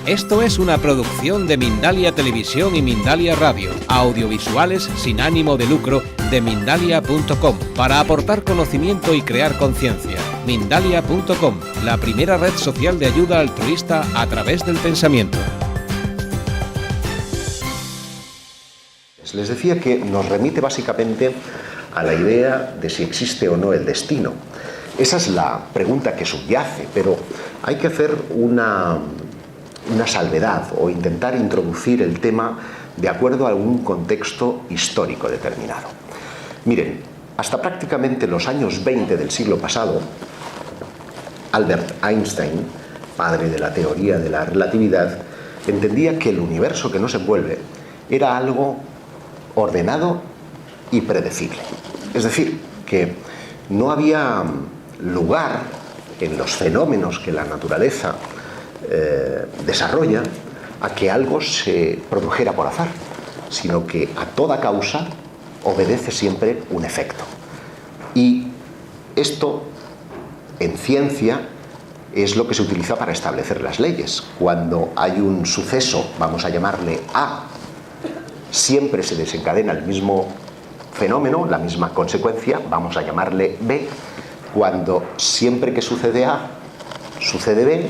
Esto es una producción de Mindalia Televisión y Mindalia Radio, audiovisuales sin ánimo de lucro de Mindalia.com, para aportar conocimiento y crear conciencia. Mindalia.com, la primera red social de ayuda altruista a través del pensamiento. Les decía que nos remite básicamente a la idea de si existe o no el destino. Esa es la pregunta que subyace, pero hay que hacer una salvedad o intentar introducir el tema de acuerdo a algún contexto histórico determinado. Miren, hasta prácticamente los años 20 del siglo pasado, Albert Einstein, padre de la teoría de la relatividad, entendía que el universo que nos envuelve era algo ordenado y predecible. Es decir, que no había lugar en los fenómenos que la naturaleza desarrolla a que algo se produjera por azar, sino que a toda causa obedece siempre un efecto. Y esto, en ciencia, es lo que se utiliza para establecer las leyes. Cuando hay un suceso, vamos a llamarle A, siempre se desencadena el mismo fenómeno, la misma consecuencia, vamos a llamarle B. Cuando siempre que sucede A, sucede B,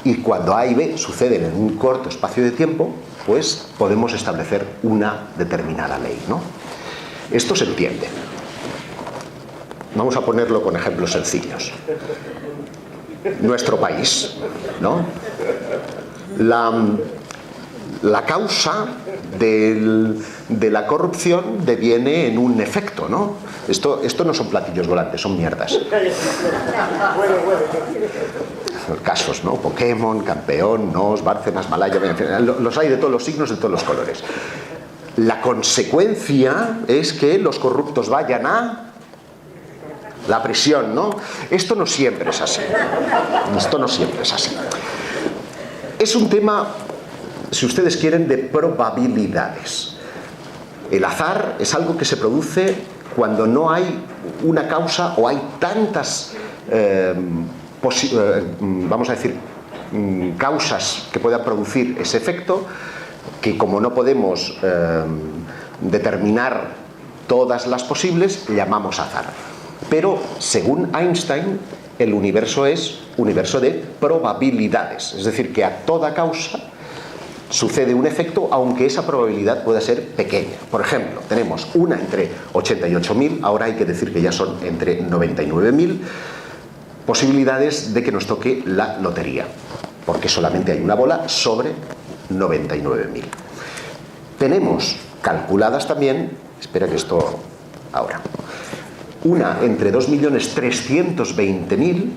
y cuando A y B suceden en un corto espacio de tiempo, pues podemos establecer una determinada ley, ¿no? Esto se entiende. Vamos a ponerlo con ejemplos sencillos. Nuestro país, ¿no? La causa de la corrupción deviene en un efecto, ¿no? Esto no son platillos volantes, son mierdas. Casos, ¿no? Pokémon, Campeón, Nos, Bárcenas, Malaya, los hay de todos los signos, de todos los colores. La consecuencia es que los corruptos vayan a la prisión, ¿no? Esto no siempre es así. Esto no siempre es así. Es un tema, si ustedes quieren, de probabilidades. El azar es algo que se produce cuando no hay una causa o hay tantas vamos a decir causas que puedan producir ese efecto, que como no podemos determinar todas las posibles, llamamos azar. Pero según Einstein, el universo es universo de probabilidades, es decir, que a toda causa sucede un efecto, aunque esa probabilidad pueda ser pequeña. Por ejemplo, tenemos una entre 88.000, ahora hay que decir que ya son entre 99.000 posibilidades de que nos toque la lotería, porque solamente hay una bola sobre 99.000. Tenemos calculadas también, espera que esto ahora, una entre 2.320.000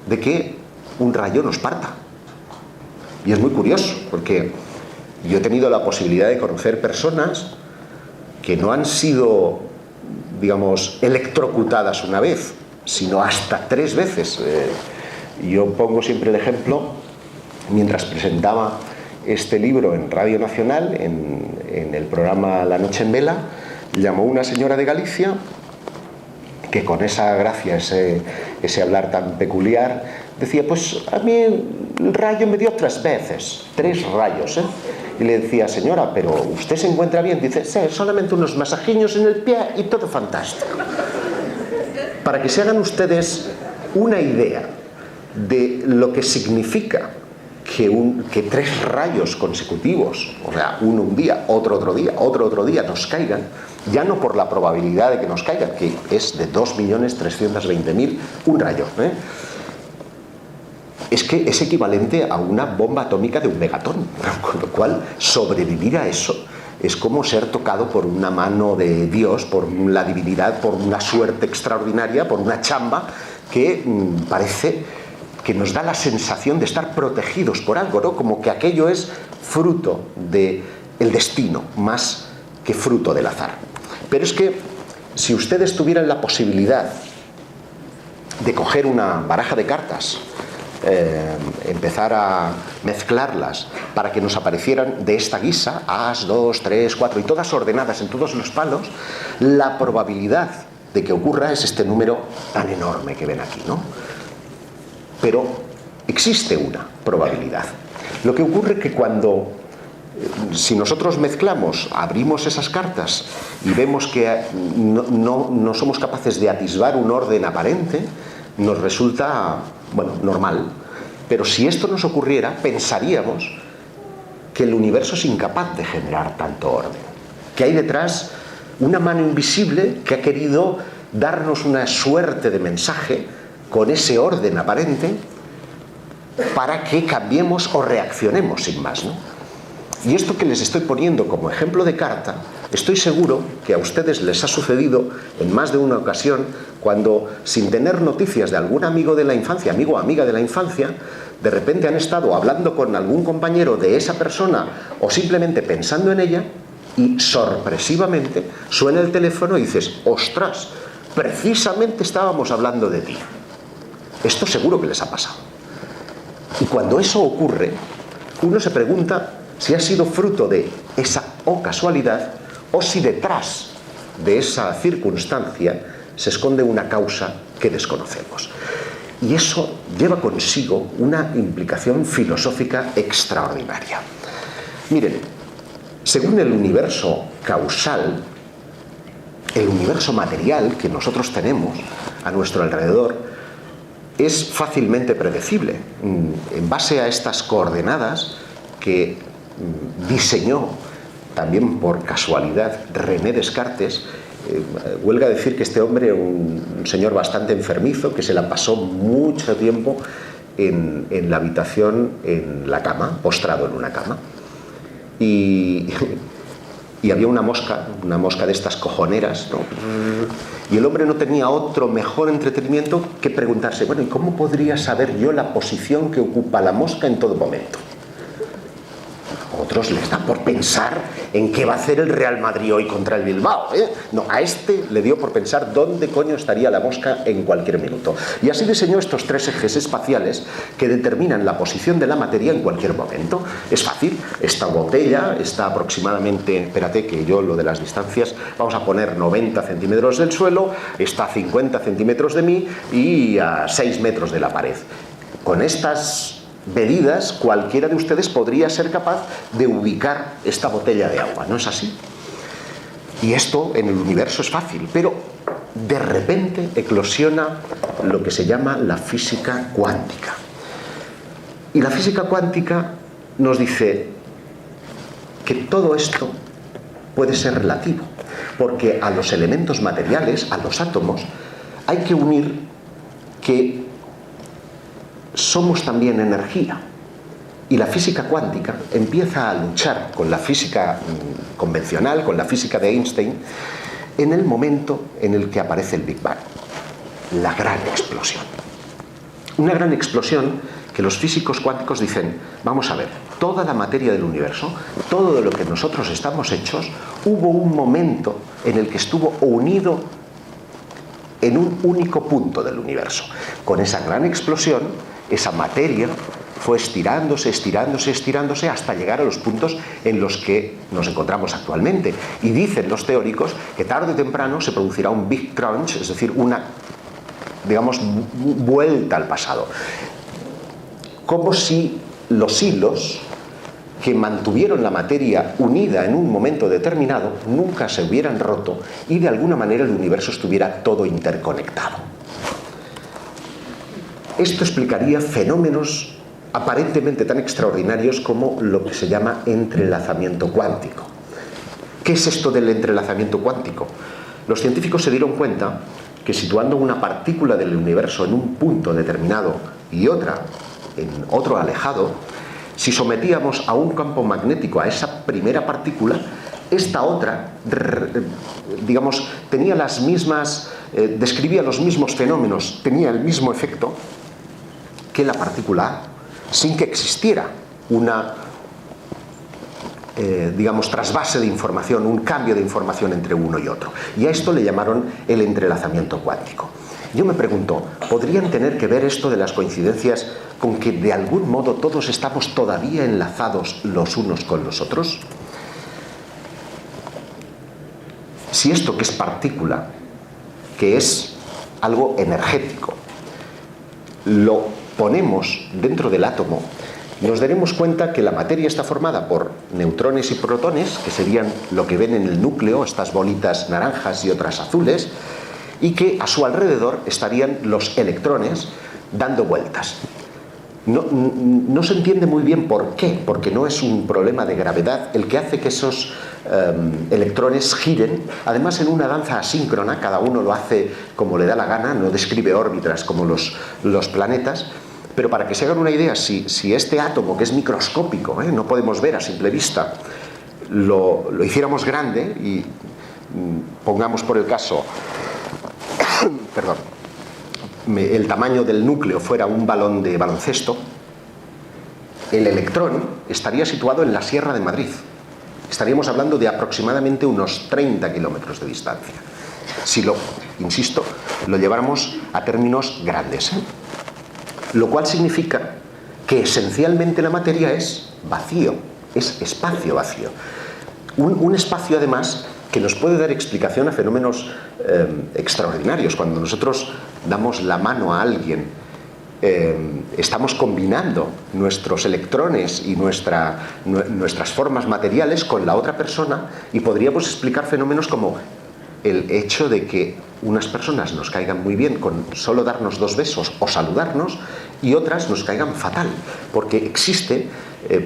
de que un rayo nos parta. Y es muy curioso, porque yo he tenido la posibilidad de conocer personas que no han sido, digamos, electrocutadas una vez, sino hasta 3 veces. Yo pongo siempre el ejemplo, mientras presentaba este libro en Radio Nacional, en el programa La Noche en Vela, llamó una señora de Galicia que con esa gracia, ese hablar tan peculiar, decía, pues a mí el rayo me dio 3 veces, 3 rayos, ¿eh? Y le decía, señora, pero ¿usted se encuentra bien? Dice, sí, solamente unos masajiños en el pie y todo fantástico. Para que se hagan ustedes una idea de lo que significa que 3 rayos consecutivos, o sea, uno un día, otro otro día, otro día, nos caigan, ya no por la probabilidad de que nos caigan, que es de 2.320.000, un rayo, ¿eh? Es que es equivalente a una bomba atómica de un megatón, con lo cual sobrevivir a eso es como ser tocado por una mano de Dios, por la divinidad, por una suerte extraordinaria, por una chamba que parece que nos da la sensación de estar protegidos por algo, ¿no? Como que aquello es fruto del destino, más que fruto del azar. Pero es que si ustedes tuvieran la posibilidad de coger una baraja de cartas, empezar a mezclarlas para que nos aparecieran de esta guisa, as, 2, 3, 4, y todas ordenadas en todos los palos, la probabilidad de que ocurra es este número tan enorme que ven aquí, ¿no? Pero existe una probabilidad. Lo que ocurre es que cuando, si nosotros mezclamos, abrimos esas cartas y vemos que no somos capaces de atisbar un orden aparente, nos resulta, bueno, normal. Pero si esto nos ocurriera, pensaríamos que el universo es incapaz de generar tanto orden, que hay detrás una mano invisible que ha querido darnos una suerte de mensaje con ese orden aparente para que cambiemos o reaccionemos sin más, ¿no? Y esto que les estoy poniendo como ejemplo de carta, estoy seguro que a ustedes les ha sucedido en más de una ocasión cuando, sin tener noticias de algún amigo de la infancia, amigo o amiga de la infancia, de repente han estado hablando con algún compañero de esa persona o simplemente pensando en ella y sorpresivamente suena el teléfono y dices, ostras, precisamente estábamos hablando de ti. Esto seguro que les ha pasado. Y cuando eso ocurre, uno se pregunta si ha sido fruto de esa o casualidad o si detrás de esa circunstancia se esconde una causa que desconocemos. Y eso lleva consigo una implicación filosófica extraordinaria. Miren, según el universo causal, el universo material que nosotros tenemos a nuestro alrededor es fácilmente predecible. En base a estas coordenadas que diseñó también por casualidad René Descartes, huelga decir que este hombre, un señor bastante enfermizo, que se la pasó mucho tiempo en la habitación, en la cama, postrado en una cama, y había una mosca de estas cojoneras, ¿no? Y el hombre no tenía otro mejor entretenimiento que preguntarse, bueno, ¿y cómo podría saber yo la posición que ocupa la mosca en todo momento? A otros les da por pensar en qué va a hacer el Real Madrid hoy contra el Bilbao, ¿eh? No, a este le dio por pensar dónde coño estaría la mosca en cualquier minuto. Y así diseñó estos tres ejes espaciales que determinan la posición de la materia en cualquier momento. Es fácil, esta botella está aproximadamente, espérate que yo lo de las distancias, vamos a poner 90 centímetros del suelo, está a 50 centímetros de mí y a 6 metros de la pared. Con estas medidas, cualquiera de ustedes podría ser capaz de ubicar esta botella de agua, ¿no es así? Y esto en el universo es fácil, pero de repente eclosiona lo que se llama la física cuántica. Y la física cuántica nos dice que todo esto puede ser relativo, porque a los elementos materiales, a los átomos, hay que unir que somos también energía. Y la física cuántica empieza a luchar con la física convencional, con la física de Einstein, en el momento en el que aparece el Big Bang, la gran explosión. Una gran explosión que los físicos cuánticos dicen, vamos a ver, toda la materia del universo, todo de lo que nosotros estamos hechos, hubo un momento en el que estuvo unido en un único punto del universo. Con esa gran explosión, esa materia fue estirándose hasta llegar a los puntos en los que nos encontramos actualmente. Y dicen los teóricos que tarde o temprano se producirá un Big Crunch, es decir, una, digamos, vuelta al pasado. Como si los hilos que mantuvieron la materia unida en un momento determinado nunca se hubieran roto y de alguna manera el universo estuviera todo interconectado. Esto explicaría fenómenos aparentemente tan extraordinarios como lo que se llama entrelazamiento cuántico. ¿Qué es esto del entrelazamiento cuántico? Los científicos se dieron cuenta que situando una partícula del universo en un punto determinado y otra en otro alejado, si sometíamos a un campo magnético a esa primera partícula, esta otra, digamos, tenía las mismas, describía los mismos fenómenos, tenía el mismo efecto que la partícula A, sin que existiera una, digamos, trasvase de información, un cambio de información entre uno y otro. Y a esto le llamaron el entrelazamiento cuántico. Yo me pregunto, ¿podrían tener que ver esto de las coincidencias con que de algún modo todos estamos todavía enlazados los unos con los otros? Si esto que es partícula, que es algo energético, lo ponemos dentro del átomo nos daremos cuenta que la materia está formada por neutrones y protones, que serían lo que ven en el núcleo, estas bolitas naranjas y otras azules, y que a su alrededor estarían los electrones dando vueltas. No se entiende muy bien por qué, porque no es un problema de gravedad el que hace que esos electrones giren, además en una danza asíncrona, cada uno lo hace como le da la gana, no describe órbitas como los planetas. Pero para que se hagan una idea, si este átomo, que es microscópico, no podemos ver a simple vista, lo hiciéramos grande y pongamos por el caso, perdón, el tamaño del núcleo fuera un balón de baloncesto, el electrón estaría situado en la Sierra de Madrid. Estaríamos hablando de aproximadamente unos 30 kilómetros de distancia. Si insisto, lo lleváramos a términos grandes, Lo cual significa que esencialmente la materia es vacío, es espacio vacío. Un espacio, además, que nos puede dar explicación a fenómenos extraordinarios. Cuando nosotros damos la mano a alguien, estamos combinando nuestros electrones y nuestras formas materiales con la otra persona, y podríamos explicar fenómenos como el hecho de que unas personas nos caigan muy bien con solo darnos 2 besos o saludarnos, y otras nos caigan fatal, porque existe,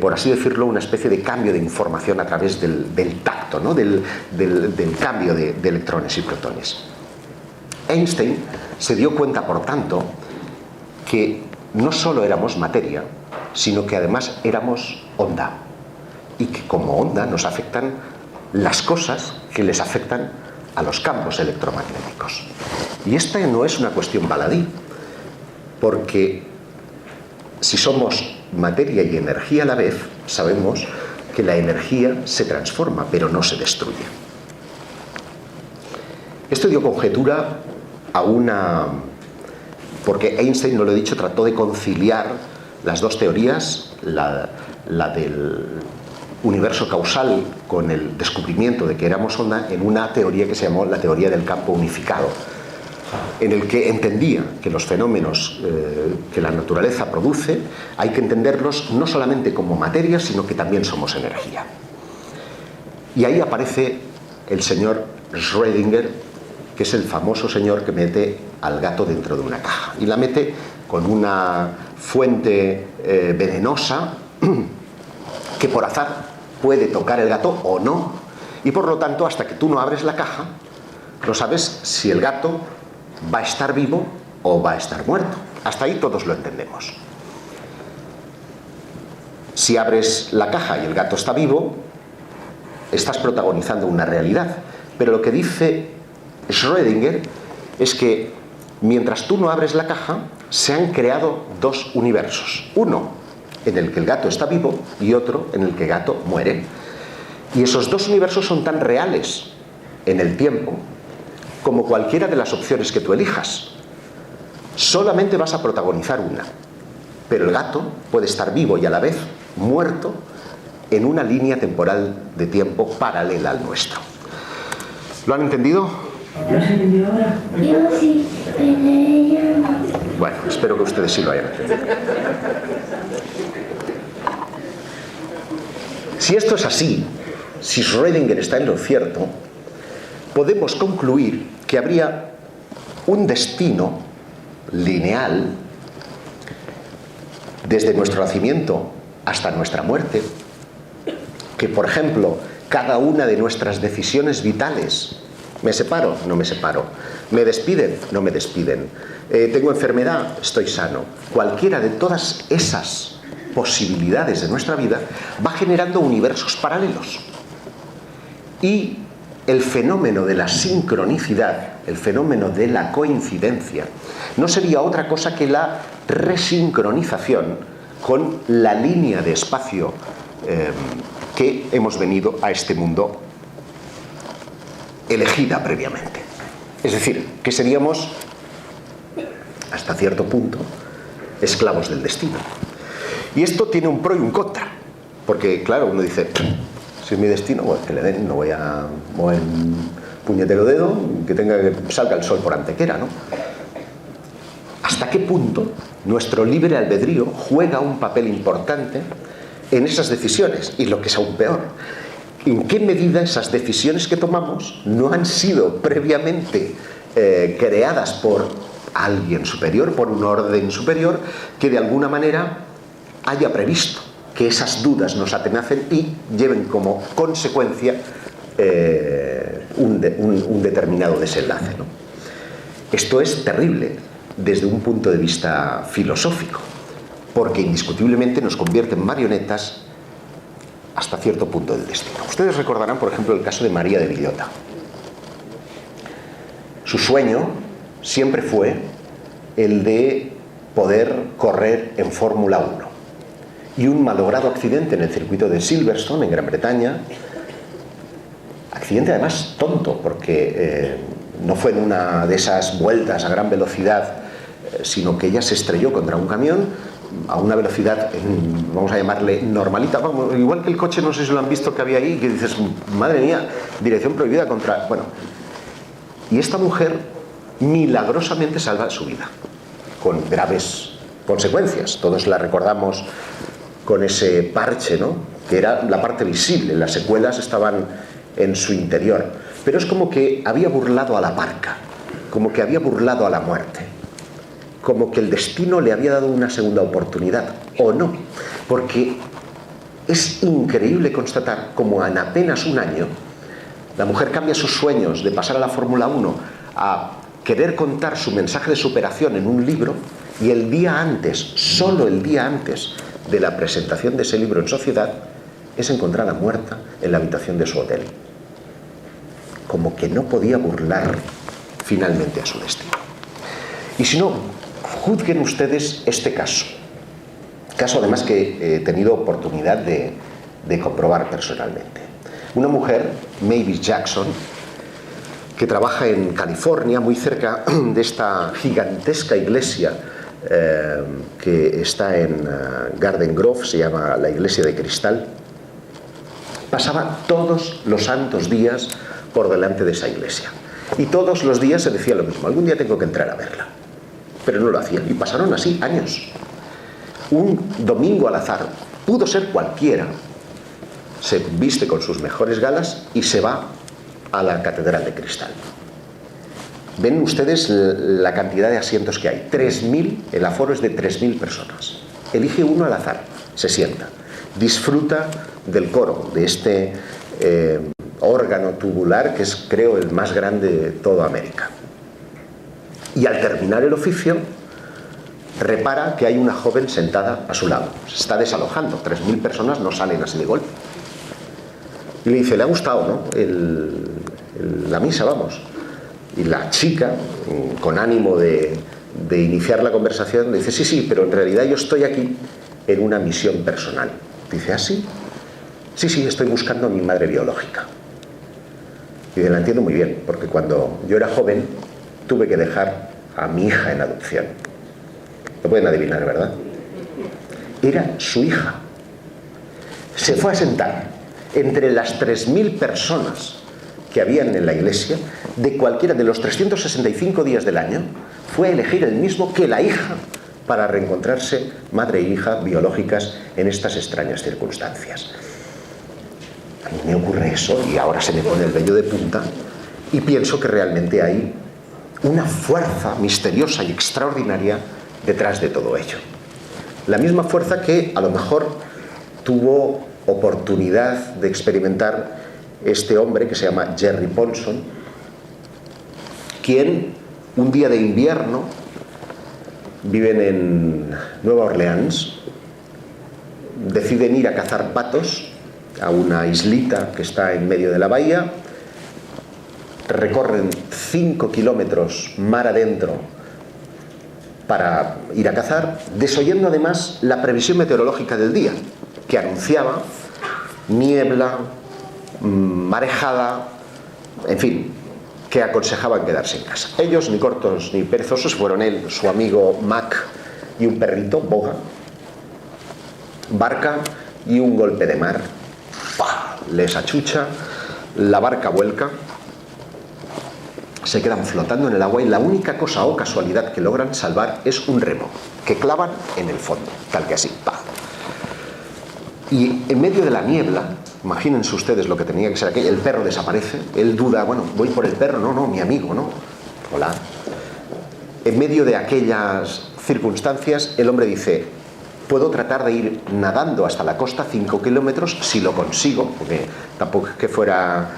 por así decirlo, una especie de cambio de información a través del tacto, ¿no? del cambio de electrones y protones. Einstein se dio cuenta, por tanto, que no solo éramos materia, sino que además éramos onda, y que como onda nos afectan las cosas que les afectan a los campos electromagnéticos. Y esta no es una cuestión baladí, porque si somos materia y energía a la vez, sabemos que la energía se transforma, pero no se destruye. Esto dio conjetura a porque Einstein, no lo he dicho, trató de conciliar las dos teorías, la del universo causal con el descubrimiento de que éramos onda, en una teoría que se llamó la teoría del campo unificado, en el que entendía que los fenómenos que la naturaleza produce hay que entenderlos no solamente como materia, sino que también somos energía. Y ahí aparece el señor Schrödinger, que es el famoso señor que mete al gato dentro de una caja, y la mete con una fuente venenosa que por azar puede tocar el gato o no, y por lo tanto, hasta que tú no abres la caja, no sabes si el gato va a estar vivo o va a estar muerto. Hasta ahí todos lo entendemos. Si abres la caja y el gato está vivo, estás protagonizando una realidad. Pero lo que dice Schrödinger es que mientras tú no abres la caja, se han creado 2 universos. Uno en el que el gato está vivo y otro en el que el gato muere. Y esos 2 universos son tan reales en el tiempo como cualquiera de las opciones que tú elijas. Solamente vas a protagonizar una, pero el gato puede estar vivo y a la vez muerto en una línea temporal de tiempo paralela al nuestro. ¿Lo han entendido? ¿Lo has entendido ahora? Yo sí, pero Bueno, espero que ustedes sí lo hayan entendido. Si esto es así, si Schrödinger está en lo cierto, podemos concluir que habría un destino lineal desde nuestro nacimiento hasta nuestra muerte, que por ejemplo cada una de nuestras decisiones vitales, me separo, no me separo, me despiden, no me despiden, tengo enfermedad, estoy sano, cualquiera de todas esas posibilidades de nuestra vida va generando universos paralelos, y el fenómeno de la sincronicidad, el fenómeno de la coincidencia, no sería otra cosa que la resincronización con la línea de espacio que hemos venido a este mundo elegida previamente. Es decir, que seríamos, hasta cierto punto, esclavos del destino. Y esto tiene un pro y un contra, porque claro, uno dice, si es mi destino, bueno, que le den, no voy a mover un puñetero dedo, que salga el sol por antequera, ¿no? ¿Hasta qué punto nuestro libre albedrío juega un papel importante en esas decisiones, y lo que es aún peor, en qué medida esas decisiones que tomamos no han sido previamente creadas por alguien superior, por un orden superior, que de alguna manera haya previsto que esas dudas nos atenacen y lleven como consecuencia un determinado desenlace, ¿no? Esto es terrible desde un punto de vista filosófico, porque indiscutiblemente nos convierte en marionetas hasta cierto punto del destino. Ustedes recordarán, por ejemplo, el caso de María de Villota. Su sueño siempre fue el de poder correr en Fórmula 1. Y un malogrado accidente en el circuito de Silverstone, en Gran Bretaña, accidente además tonto, porque no fue en una de esas vueltas a gran velocidad, sino que ella se estrelló contra un camión a una velocidad, vamos a llamarle normalita, vamos, igual que el coche, no sé si lo han visto que había ahí, que dices, madre mía, dirección prohibida contra... Bueno, y esta mujer milagrosamente salva su vida, con graves consecuencias. Todos la recordamos con ese parche, ¿no?, que era la parte visible, las secuelas estaban en su interior, pero es como que había burlado a la parca, como que había burlado a la muerte, como que el destino le había dado una segunda oportunidad, o no, porque es increíble constatar cómo en apenas un año la mujer cambia sus sueños de pasar a la Fórmula 1 a querer contar su mensaje de superación en un libro, y el día antes, solo el día antes de la presentación de ese libro en sociedad, es encontrada muerta en la habitación de su hotel. Como que no podía burlar finalmente a su destino. Y si no, juzguen ustedes este caso además que he tenido oportunidad de comprobar personalmente. Una mujer, Mavis Jackson, que trabaja en California, muy cerca de esta gigantesca iglesia que está en Garden Grove, se llama la iglesia de cristal. Pasaba todos los santos días por delante de esa iglesia, y todos los días se decía lo mismo: algún día tengo que entrar a verla, pero no lo hacía, y pasaron así años. Un domingo al azar, pudo ser cualquiera, se viste con sus mejores galas y se va a la catedral de cristal. Ven ustedes la cantidad de asientos que hay, 3.000, el aforo es de 3.000 personas. Elige uno al azar, se sienta, disfruta del coro, de este órgano tubular que es, creo, el más grande de toda América. Y al terminar el oficio, repara que hay una joven sentada a su lado. Se está desalojando, 3.000 personas no salen así de golpe. Y le dice: le ha gustado, ¿no?, la misa, vamos. Y la chica, con ánimo de iniciar la conversación, le dice: sí, sí, pero en realidad yo estoy aquí en una misión personal. Dice: ¿ah, sí? Sí, sí, estoy buscando a mi madre biológica. Y la entiendo muy bien, porque cuando yo era joven tuve que dejar a mi hija en adopción. Lo pueden adivinar, ¿verdad? Era su hija. Se fue a sentar entre las 3.000 personas que habían en la iglesia, de cualquiera de los 365 días del año, fue a elegir el mismo que la hija para reencontrarse madre e hija biológicas en estas extrañas circunstancias. A mí me ocurre eso y ahora se me pone el vello de punta y pienso que realmente hay una fuerza misteriosa y extraordinaria detrás de todo ello. La misma fuerza que a lo mejor tuvo oportunidad de experimentar este hombre que se llama Jerry Paulson, quien un día de invierno, viven en Nueva Orleans, deciden ir a cazar patos a una islita que está en medio de la bahía, recorren 5 kilómetros mar adentro para ir a cazar, desoyendo además la previsión meteorológica del día, que anunciaba niebla, marejada, en fin, que aconsejaban quedarse en casa. Ellos, ni cortos ni perezosos, fueron él, su amigo Mac y un perrito, Boga, barca y un golpe de mar. ¡Pah! Les achucha, la barca vuelca, se quedan flotando en el agua y la única cosa o casualidad que logran salvar es un remo que clavan en el fondo, tal que así, ¡pah! Y en medio de la niebla, imagínense ustedes lo que tenía que ser aquello, el perro desaparece, él duda, bueno, voy por el perro, no, mi amigo, no, hola. En medio de aquellas circunstancias, el hombre dice, puedo tratar de ir nadando hasta la costa 5 kilómetros si lo consigo, porque tampoco es que fuera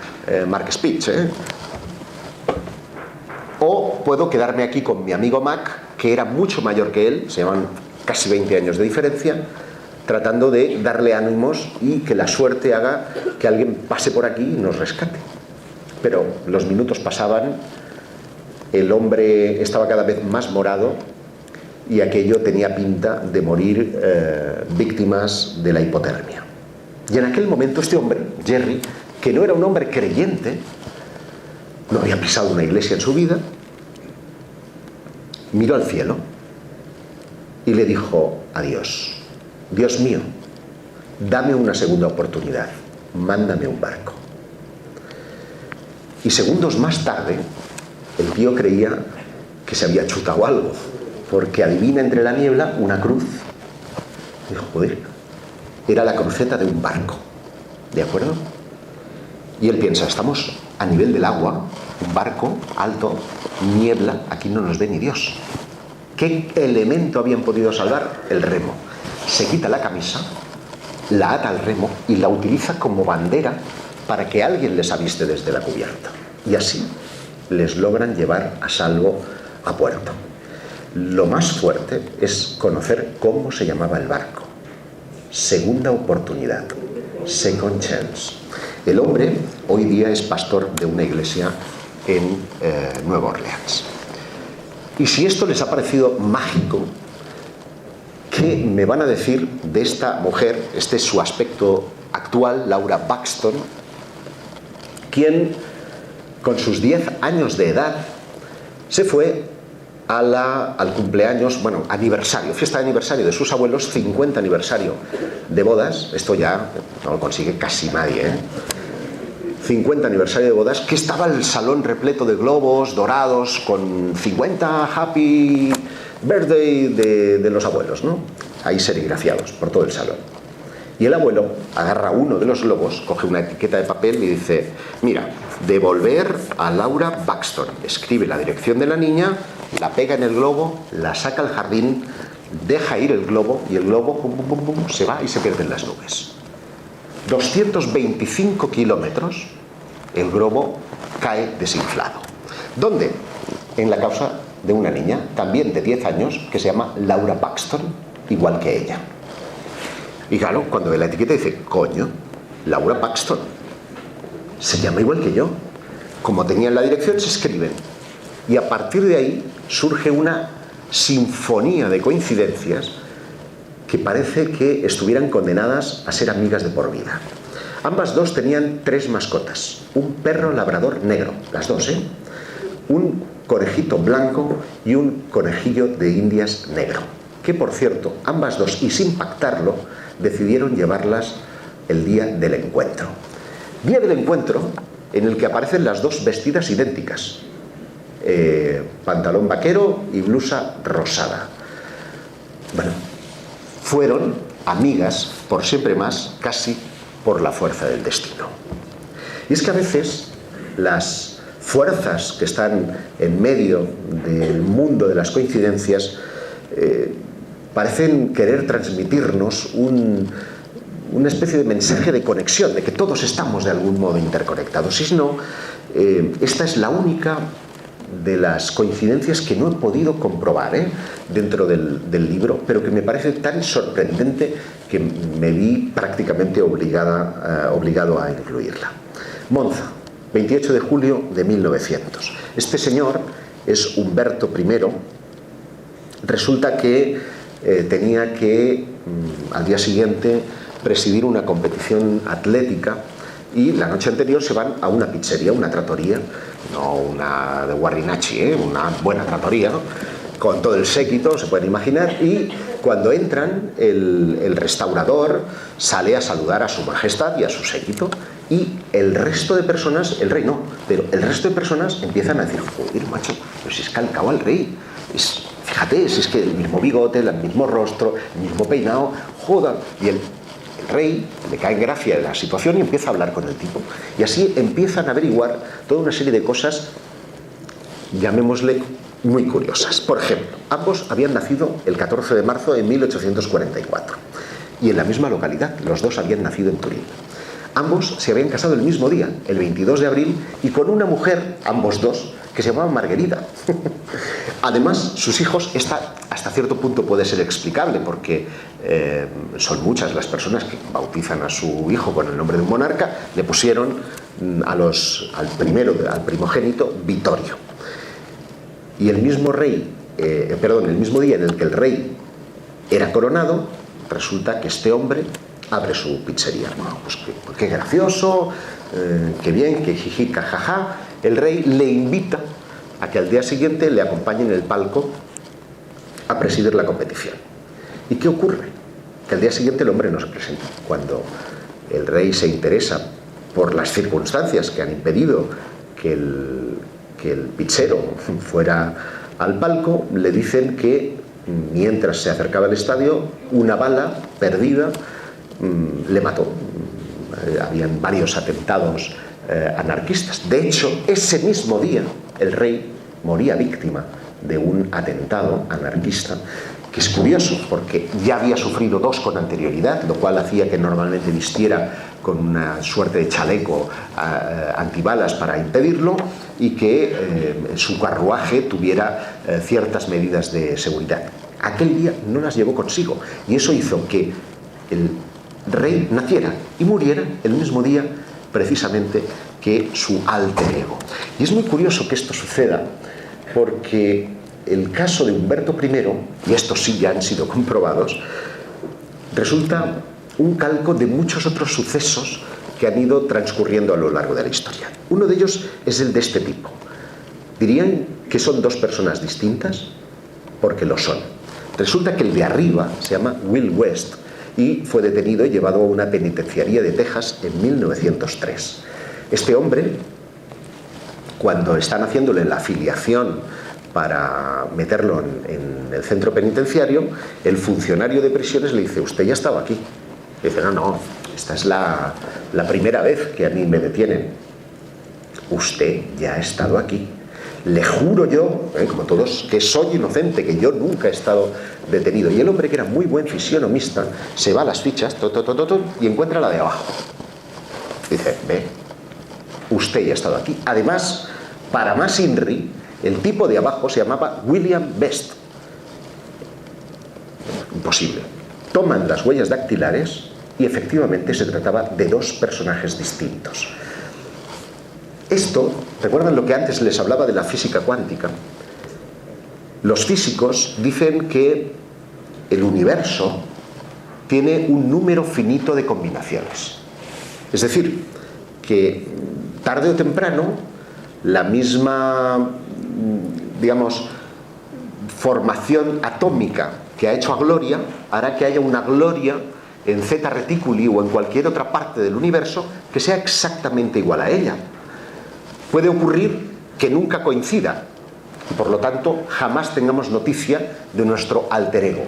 Mark Spitz, o puedo quedarme aquí con mi amigo Mac, que era mucho mayor que él, se llevan casi 20 años de diferencia, tratando de darle ánimos y que la suerte haga que alguien pase por aquí y nos rescate. Pero los minutos pasaban, el hombre estaba cada vez más morado y aquello tenía pinta de morir víctimas de la hipotermia. Y en aquel momento este hombre, Jerry, que no era un hombre creyente, no había pisado una iglesia en su vida, miró al cielo y le dijo a Dios, Dios mío, dame una segunda oportunidad, mándame un barco. Y segundos más tarde, el tío creía que se había chutado algo, porque adivina entre la niebla una cruz. Dijo, joder, era la cruceta de un barco, ¿de acuerdo? Y él piensa, estamos a nivel del agua, un barco alto, niebla, aquí no nos ve ni Dios. ¿Qué elemento habían podido salvar? El remo. Se quita la camisa, la ata al remo y la utiliza como bandera para que alguien les aviste desde la cubierta. Y así les logran llevar a salvo a puerto. Lo más fuerte es conocer cómo se llamaba el barco. Segunda oportunidad, second chance. El hombre hoy día es pastor de una iglesia en Nueva Orleans. Y si esto les ha parecido mágico, ¿qué me van a decir de esta mujer? Este es su aspecto actual, Laura Buxton, quien con sus 10 años de edad se fue al cumpleaños, bueno, aniversario, fiesta de aniversario de sus abuelos, 50 aniversario de bodas, esto ya no lo consigue casi nadie, 50 aniversario de bodas, que estaba el salón repleto de globos dorados con 50 happy birthday de los abuelos, ¿no? Ahí serigrafiados por todo el salón. Y el abuelo agarra uno de los globos, coge una etiqueta de papel y dice, mira, devolver a Laura Buxton. Escribe la dirección de la niña, la pega en el globo, la saca al jardín, deja ir el globo y el globo pum, pum, pum, pum, se va y se pierde en las nubes. 225 kilómetros, el globo cae desinflado. ¿Dónde? En la causa de una niña, también de 10 años, que se llama Laura Buxton, igual que ella. Y claro, cuando ve la etiqueta dice, coño, Laura Buxton, se llama igual que yo. Como tenían la dirección, se escriben. Y a partir de ahí surge una sinfonía de coincidencias que parece que estuvieran condenadas a ser amigas de por vida. Ambas dos tenían 3 mascotas, un perro labrador negro, las dos, un conejito blanco y un conejillo de indias negro, que por cierto, ambas dos, y sin pactarlo, decidieron llevarlas el día del encuentro. Día del encuentro en el que aparecen las dos vestidas idénticas, pantalón vaquero y blusa rosada. Bueno, fueron amigas por siempre más, casi por la fuerza del destino. Y es que a veces las fuerzas que están en medio del mundo de las coincidencias parecen querer transmitirnos una especie de mensaje de conexión, de que todos estamos de algún modo interconectados. Y si no, esta es la única de las coincidencias que no he podido comprobar dentro del libro, pero que me parece tan sorprendente que me vi prácticamente obligado a incluirla. Monza, 28 de julio de 1900. Este señor es Humberto I. Resulta que tenía que al día siguiente presidir una competición atlética y la noche anterior se van a una pizzería, una trattoria, no una de Guarrinacci, una buena trattoria, ¿no? Con todo el séquito, se pueden imaginar, y cuando entran el restaurador sale a saludar a su majestad y a su séquito Y el resto de personas, el rey no, pero el resto de personas empiezan a decir, joder, macho, pero si es calcado al rey. Fíjate, si es que el mismo bigote, el mismo rostro, el mismo peinado, joda. Y el rey le cae en gracia la situación y empieza a hablar con el tipo. Y así empiezan a averiguar toda una serie de cosas, llamémosle, muy curiosas. Por ejemplo, ambos habían nacido el 14 de marzo de 1844. Y en la misma localidad, los dos habían nacido en Turín. Ambos se habían casado el mismo día, el 22 de abril, y con una mujer, ambos dos, que se llamaba Margarita. Además, sus hijos, esta hasta cierto punto puede ser explicable, porque son muchas las personas que bautizan a su hijo con el nombre de un monarca, le pusieron al primogénito, Vittorio. Y el mismo el mismo día en el que el rey era coronado, resulta que este hombre abre su pizzería. Bueno, pues qué gracioso, qué bien, qué jiji, jajaja. El rey le invita a que al día siguiente le acompañe en el palco a presidir la competición. ¿Y qué ocurre? Que al día siguiente el hombre no se presenta. Cuando el rey se interesa por las circunstancias que han impedido que el pizzero fuera al palco, le dicen que mientras se acercaba al estadio, una bala perdida le mató. Habían varios atentados anarquistas. De hecho, ese mismo día el rey moría víctima de un atentado anarquista, que es curioso porque ya había sufrido dos con anterioridad, lo cual hacía que normalmente vistiera con una suerte de chaleco antibalas para impedirlo, y que su carruaje tuviera ciertas medidas de seguridad. Aquel día no las llevó consigo, y eso hizo que el rey naciera y muriera el mismo día precisamente que su alter ego. Y es muy curioso que esto suceda, porque el caso de Humberto I, y estos sí ya han sido comprobados, resulta un calco de muchos otros sucesos que han ido transcurriendo a lo largo de la historia. Uno de ellos es el de este tipo. ¿Dirían que son dos personas distintas? Porque lo son. Resulta que el de arriba se llama Will West y fue detenido y llevado a una penitenciaría de Texas en 1903. Este hombre, cuando están haciéndole la afiliación para meterlo en el centro penitenciario, el funcionario de prisiones le dice: usted ya estaba aquí. Y dice: no, esta es la primera vez que a mí me detienen. Usted ya ha estado aquí. Le juro yo, como todos, que soy inocente, que yo nunca he estado detenido. Y el hombre, que era muy buen fisionomista, se va a las fichas y encuentra la de abajo. Dice: ve, usted ya ha estado aquí. Además, para más INRI, el tipo de abajo se llamaba William Best. Imposible. Toman las huellas dactilares y efectivamente se trataba de dos personajes distintos. Esto, ¿recuerdan lo que antes les hablaba de la física cuántica? Los físicos dicen que el universo tiene un número finito de combinaciones. Es decir, que tarde o temprano la misma, digamos, formación atómica que ha hecho a Gloria hará que haya una Gloria en Zeta Reticuli o en cualquier otra parte del universo que sea exactamente igual a ella. Puede ocurrir que nunca coincida y por lo tanto jamás tengamos noticia de nuestro alter ego.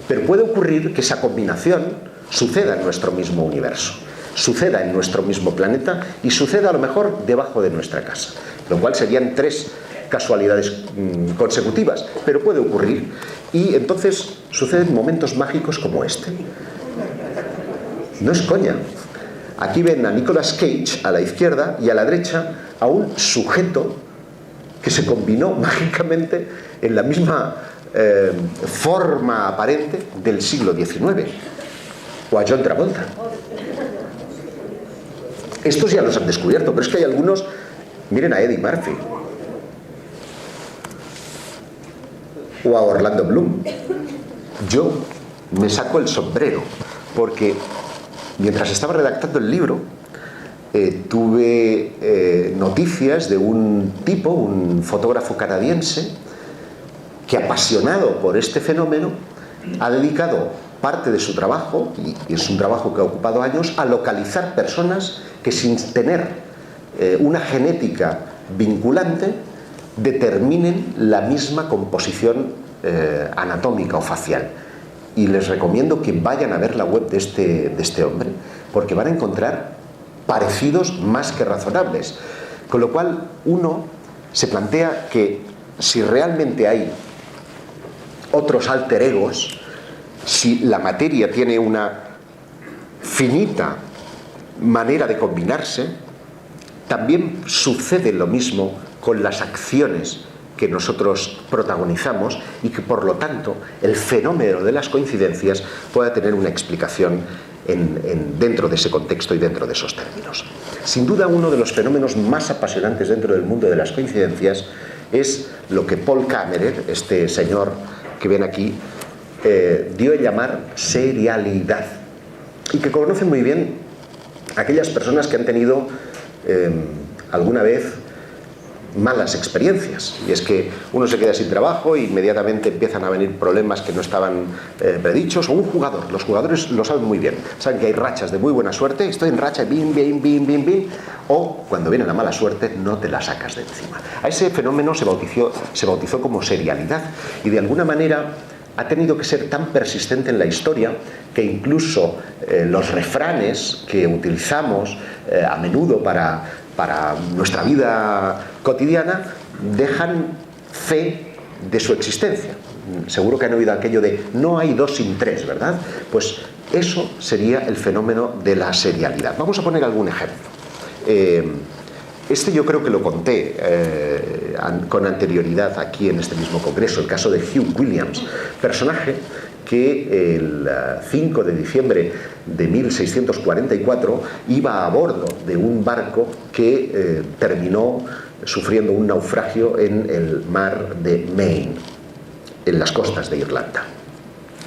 Pero puede ocurrir que esa combinación suceda en nuestro mismo universo, suceda en nuestro mismo planeta y suceda a lo mejor debajo de nuestra casa, lo cual serían tres casualidades consecutivas, pero puede ocurrir. Y entonces suceden momentos mágicos como este. No es coña. Aquí ven a Nicolas Cage a la izquierda y a la derecha a un sujeto que se combinó mágicamente en la misma forma aparente del siglo XIX, o a John Travolta. Estos ya los han descubierto, pero es que hay algunos. Miren a Eddie Murphy o a Orlando Bloom. Yo me saco el sombrero porque mientras estaba redactando el libro tuve noticias de un tipo, un fotógrafo canadiense, que, apasionado por este fenómeno, ha dedicado parte de su trabajo, y es un trabajo que ha ocupado años, a localizar personas que sin tener una genética vinculante determinen la misma composición anatómica o facial. Y les recomiendo que vayan a ver la web de este hombre, porque van a encontrar parecidos más que razonables. Con lo cual uno se plantea que si realmente hay otros alter egos, si la materia tiene una finita manera de combinarse, también sucede lo mismo con las acciones que nosotros protagonizamos, y que por lo tanto el fenómeno de las coincidencias pueda tener una explicación dentro de ese contexto y dentro de esos términos. Sin duda, uno de los fenómenos más apasionantes dentro del mundo de las coincidencias es lo que Paul Kammerer, este señor que ven aquí, dio a llamar serialidad, y que conocen muy bien aquellas personas que han tenido alguna vez malas experiencias, y es que uno se queda sin trabajo e inmediatamente empiezan a venir problemas que no estaban predichos, o un jugador. Los jugadores lo saben muy bien, saben que hay rachas de muy buena suerte, estoy en racha, bim, bim, bim, bim, bim, o cuando viene la mala suerte no te la sacas de encima. A ese fenómeno se bautizó como serialidad, y de alguna manera ha tenido que ser tan persistente en la historia que incluso los refranes que utilizamos a menudo para nuestra vida cotidiana dejan fe de su existencia. Seguro que han oído aquello de no hay dos sin tres, ¿verdad? Pues eso sería el fenómeno de la serialidad. Vamos a poner algún ejemplo. Este yo creo que lo conté con anterioridad aquí en este mismo congreso, el caso de Hugh Williams, personaje que el 5 de diciembre de 1644 iba a bordo de un barco que terminó sufriendo un naufragio en el mar de Maine, en las costas de Irlanda.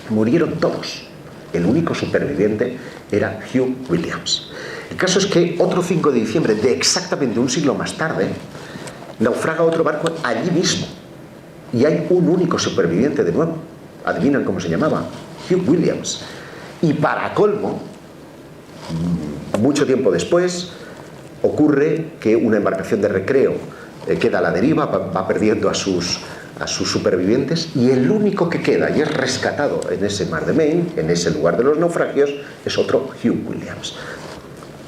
Murieron todos. El único superviviente era Hugh Williams. El caso es que otro 5 de diciembre de exactamente un siglo más tarde naufraga otro barco allí mismo, y hay un único superviviente de nuevo. ¿Adivinan cómo se llamaba? Hugh Williams. Y para colmo, mucho tiempo después, ocurre que una embarcación de recreo queda a la deriva, va perdiendo a sus supervivientes, y el único que queda y es rescatado en ese mar de Maine, en ese lugar de los naufragios, es otro Hugh Williams.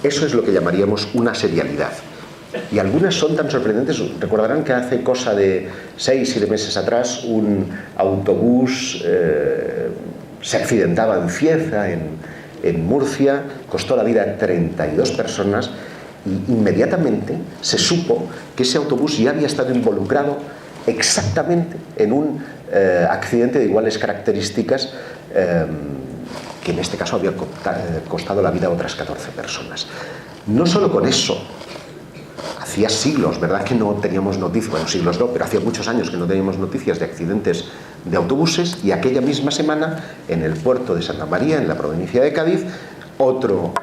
Eso es lo que llamaríamos una serialidad. Y algunas son tan sorprendentes. Recordarán que hace cosa de 6-7 meses atrás un autobús se accidentaba en Cieza, en Murcia, costó la vida a 32 personas, y inmediatamente se supo que ese autobús ya había estado involucrado exactamente en un accidente de iguales características, que en este caso había costado la vida a otras 14 personas. No solo con eso, hacía siglos, ¿verdad?, que no teníamos noticias, bueno, siglos no, pero hacía muchos años que no teníamos noticias de accidentes de autobuses, y aquella misma semana, en el puerto de Santa María, en la provincia de Cádiz, otro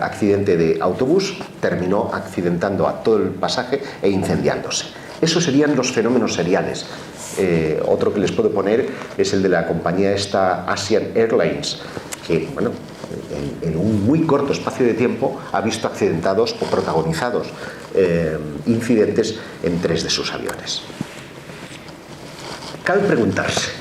accidente de autobús terminó accidentando a todo el pasaje e incendiándose. Esos serían los fenómenos seriales. Otro que les puedo poner es el de la compañía esta Asian Airlines, que, bueno, en un muy corto espacio de tiempo ha visto accidentados o protagonizados incidentes en 3 de sus aviones. Cabe preguntarse,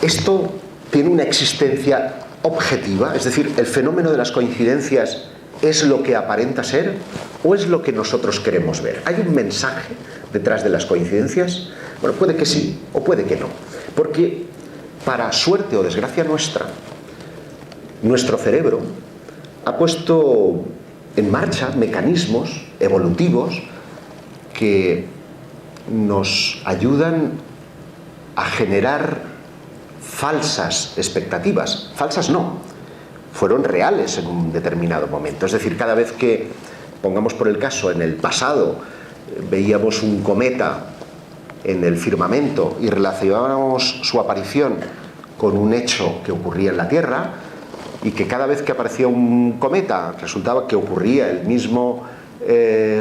¿esto tiene una existencia objetiva? Es decir, ¿el fenómeno de las coincidencias es lo que aparenta ser o es lo que nosotros queremos ver? ¿Hay un mensaje detrás de las coincidencias? Bueno, puede que sí o puede que no, porque para suerte o desgracia nuestra, nuestro cerebro ha puesto en marcha mecanismos evolutivos que nos ayudan a generar falsas expectativas. Falsas no, fueron reales en un determinado momento. Es decir, cada vez que, pongamos por el caso, en el pasado veíamos un cometa en el firmamento y relacionábamos su aparición con un hecho que ocurría en la Tierra, y que cada vez que aparecía un cometa resultaba que ocurría el mismo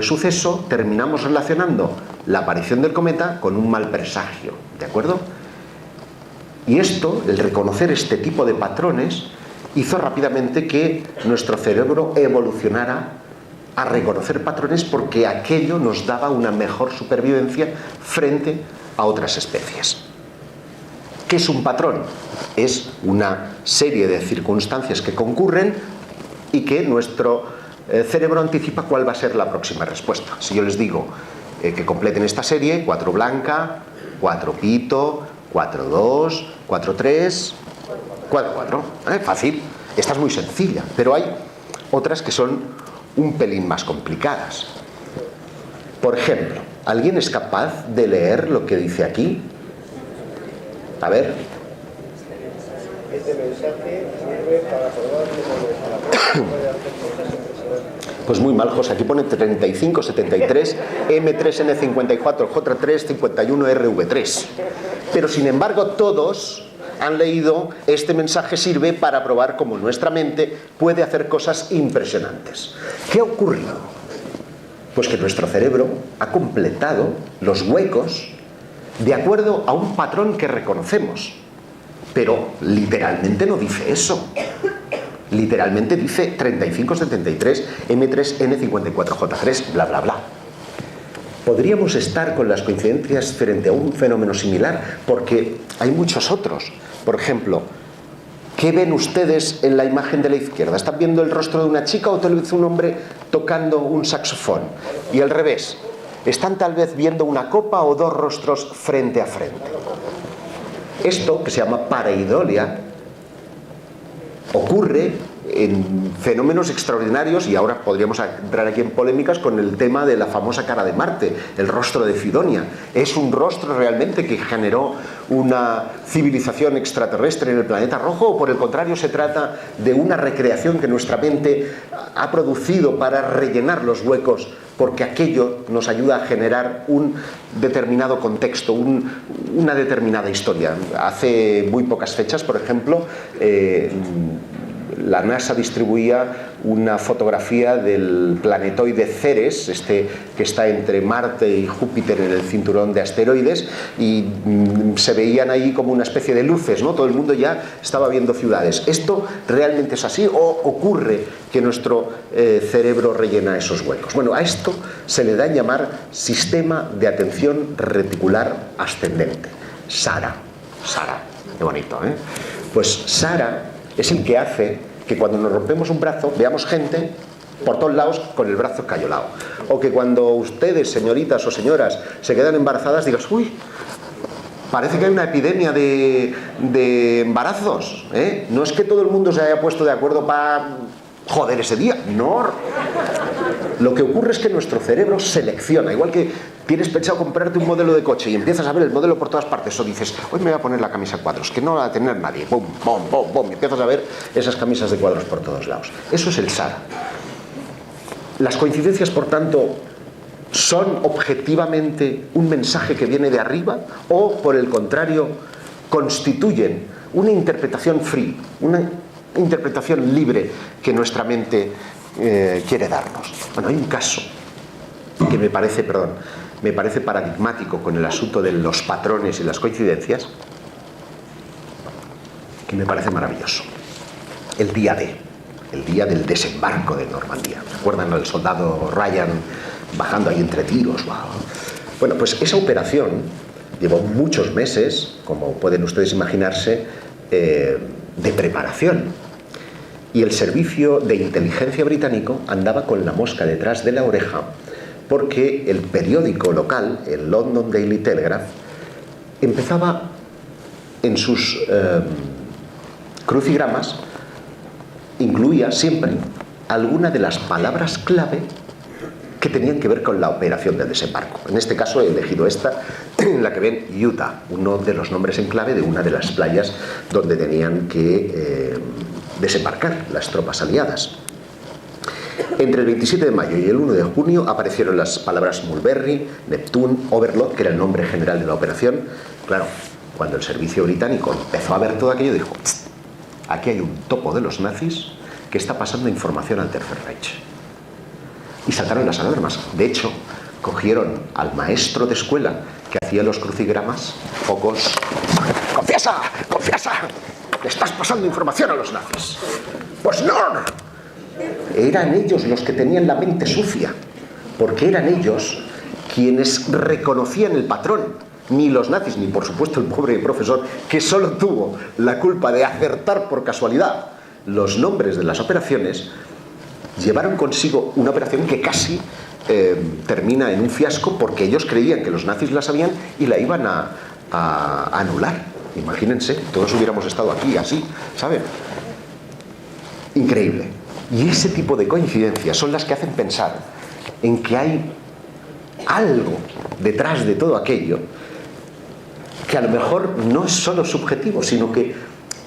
suceso, terminamos relacionando la aparición del cometa con un mal presagio, ¿de acuerdo? Y esto, el reconocer este tipo de patrones, hizo rápidamente que nuestro cerebro evolucionara a reconocer patrones, porque aquello nos daba una mejor supervivencia frente a otras especies. ¿Qué es un patrón? Es una serie de circunstancias que concurren y que nuestro cerebro anticipa cuál va a ser la próxima respuesta. Si yo les digo que completen esta serie: 4 blanca, 4 pito, 4 2, 4 3, 4 4. Fácil. Esta es muy sencilla, pero hay otras que son un pelín más complicadas. Por ejemplo, ¿alguien es capaz de leer lo que dice aquí? A ver. Este mensaje sirve para probar cómo pues muy mal, José. Aquí pone 3573 M3N54 J351 RV3. Pero sin embargo todos han leído: este mensaje sirve para probar cómo nuestra mente puede hacer cosas impresionantes. ¿Qué ha ocurrido? Pues que nuestro cerebro ha completado los huecos de acuerdo a un patrón que reconocemos. Pero literalmente no dice eso. Literalmente dice 3573 M3N54J3, bla bla bla. Podríamos estar con las coincidencias frente a un fenómeno similar, porque hay muchos otros. Por ejemplo, ¿qué ven ustedes en la imagen de la izquierda? ¿Están viendo el rostro de una chica o tal vez un hombre tocando un saxofón? Y al revés, ¿están tal vez viendo una copa o 2 rostros frente a frente? Esto, que se llama pareidolia, ocurre en fenómenos extraordinarios, y ahora podríamos entrar aquí en polémicas con el tema de la famosa cara de Marte, el rostro de Cidonia. ¿Es un rostro realmente que generó una civilización extraterrestre en el planeta rojo, o por el contrario se trata de una recreación que nuestra mente ha producido para rellenar los huecos, porque aquello nos ayuda a generar un determinado contexto, una determinada historia? Hace muy pocas fechas, por ejemplo, la NASA distribuía una fotografía del planetoide Ceres, que está entre Marte y Júpiter en el cinturón de asteroides, y se veían ahí como una especie de luces, ¿no? Todo el mundo ya estaba viendo ciudades. ¿Esto realmente es así, o ocurre que nuestro cerebro rellena esos huecos? Bueno, a esto se le da en llamar sistema de atención reticular ascendente. SARA. SARA. Qué bonito, ¿eh? Pues SARA es el que hace que cuando nos rompemos un brazo veamos gente por todos lados con el brazo escayolado, o que cuando ustedes, señoritas o señoras, se quedan embarazadas, digas: uy, parece que hay una epidemia de embarazos, ¿eh? No es que todo el mundo se haya puesto de acuerdo para joder ese día, no. Lo que ocurre es que nuestro cerebro selecciona. Igual que tienes pensado comprarte un modelo de coche y empiezas a ver el modelo por todas partes, o dices: hoy me voy a poner la camisa a cuadros, que no la va a tener nadie, bum, bum, bum, bum, y empiezas a ver esas camisas de cuadros por todos lados. Eso es el SARA. Las coincidencias, por tanto, ¿son objetivamente un mensaje que viene de arriba, o por el contrario constituyen una interpretación free, una interpretación libre que nuestra mente quiere darnos? Bueno, hay un caso que me parece paradigmático con el asunto de los patrones y las coincidencias, que me parece maravilloso. El día D, el día del desembarco de Normandía. ¿Recuerdan al soldado Ryan bajando ahí entre tiros? ¡Wow! Bueno, pues esa operación llevó muchos meses, como pueden ustedes imaginarse, de preparación. Y el servicio de inteligencia británico andaba con la mosca detrás de la oreja, porque el periódico local, el London Daily Telegraph, empezaba en sus crucigramas, incluía siempre alguna de las palabras clave que tenían que ver con la operación del desembarco. En este caso he elegido esta, en la que ven Utah, uno de los nombres en clave de una de las playas donde tenían que desembarcar las tropas aliadas. Entre el 27 de mayo y el 1 de junio aparecieron las palabras Mulberry, Neptune, Overlord, que era el nombre general de la operación. Claro, cuando el servicio británico empezó a ver todo aquello, dijo: aquí hay un topo de los nazis que está pasando información al Tercer Reich. Y saltaron las alarmas. De hecho, cogieron al maestro de escuela que hacía los crucigramas, focos. ¡Confiesa! ¡Confiesa! ¡Le estás pasando información a los nazis! ¡Pues no! Eran ellos los que tenían la mente sucia, porque eran ellos quienes reconocían el patrón. Ni los nazis, ni por supuesto el pobre profesor, que solo tuvo la culpa de acertar por casualidad los nombres de las operaciones, llevaron consigo una operación que casi termina en un fiasco, porque ellos creían que los nazis la sabían y la iban a anular. Imagínense, todos hubiéramos estado aquí así, ¿saben? Increíble. Y ese tipo de coincidencias son las que hacen pensar en que hay algo detrás de todo aquello que a lo mejor no es solo subjetivo, sino que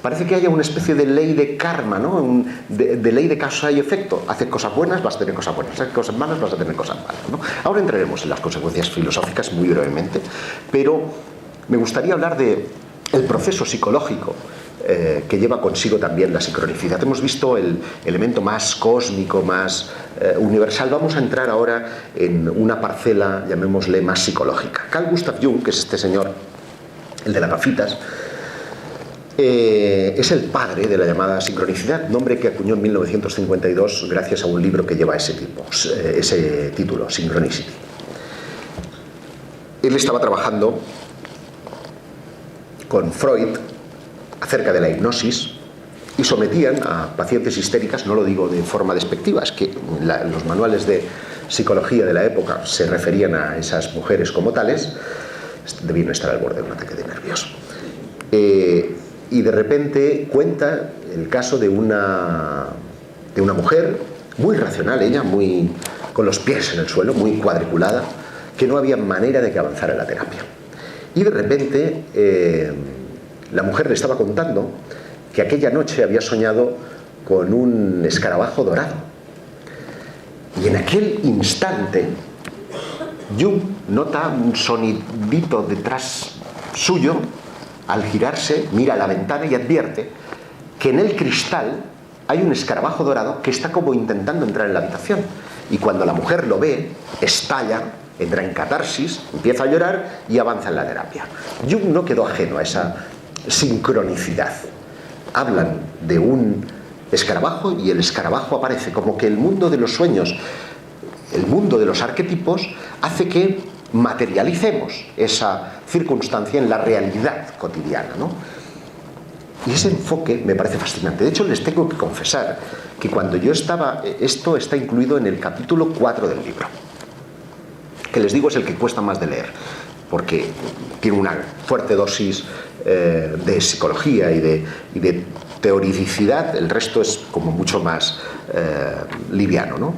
parece que haya una especie de ley de karma, ¿no? De ley de causa y efecto. Haces cosas buenas, vas a tener cosas buenas. Haces cosas malas, vas a tener cosas malas, ¿no? Ahora entraremos en las consecuencias filosóficas muy brevemente, pero me gustaría hablar de el proceso psicológico que lleva consigo también la sincronicidad. Hemos visto el elemento más cósmico, más universal. Vamos a entrar ahora en una parcela, llamémosle, más psicológica. Carl Gustav Jung, que es este señor, el de las gafitas, es el padre de la llamada sincronicidad, nombre que acuñó en 1952 gracias a un libro que lleva ese título, Synchronicity. Él estaba trabajando con Freud acerca de la hipnosis y sometían a pacientes histéricas, no lo digo de forma despectiva, es que los manuales de psicología de la época se referían a esas mujeres como tales, debían estar al borde de un ataque de nervios. Y de repente cuenta el caso de una mujer muy racional, ella muy con los pies en el suelo, muy cuadriculada, que no había manera de que avanzara la terapia. Y de repente la mujer le estaba contando que aquella noche había soñado con un escarabajo dorado. Y en aquel instante Jung nota un sonidito detrás suyo. Al girarse, mira a la ventana y advierte que en el cristal hay un escarabajo dorado que está como intentando entrar en la habitación. Y cuando la mujer lo ve, estalla, entra en catarsis, empieza a llorar y avanza en la terapia. Jung no quedó ajeno a esa sincronicidad. Hablan de un escarabajo y el escarabajo aparece, como que el mundo de los sueños, el mundo de los arquetipos, hace que materialicemos esa circunstancia en la realidad cotidiana, ¿no? Y ese enfoque me parece fascinante. De hecho, les tengo que confesar que cuando yo estaba... Esto está incluido en el capítulo 4 del libro, que les digo es el que cuesta más de leer, porque tiene una fuerte dosis de psicología y de teoricidad. El resto es como mucho más liviano, ¿no?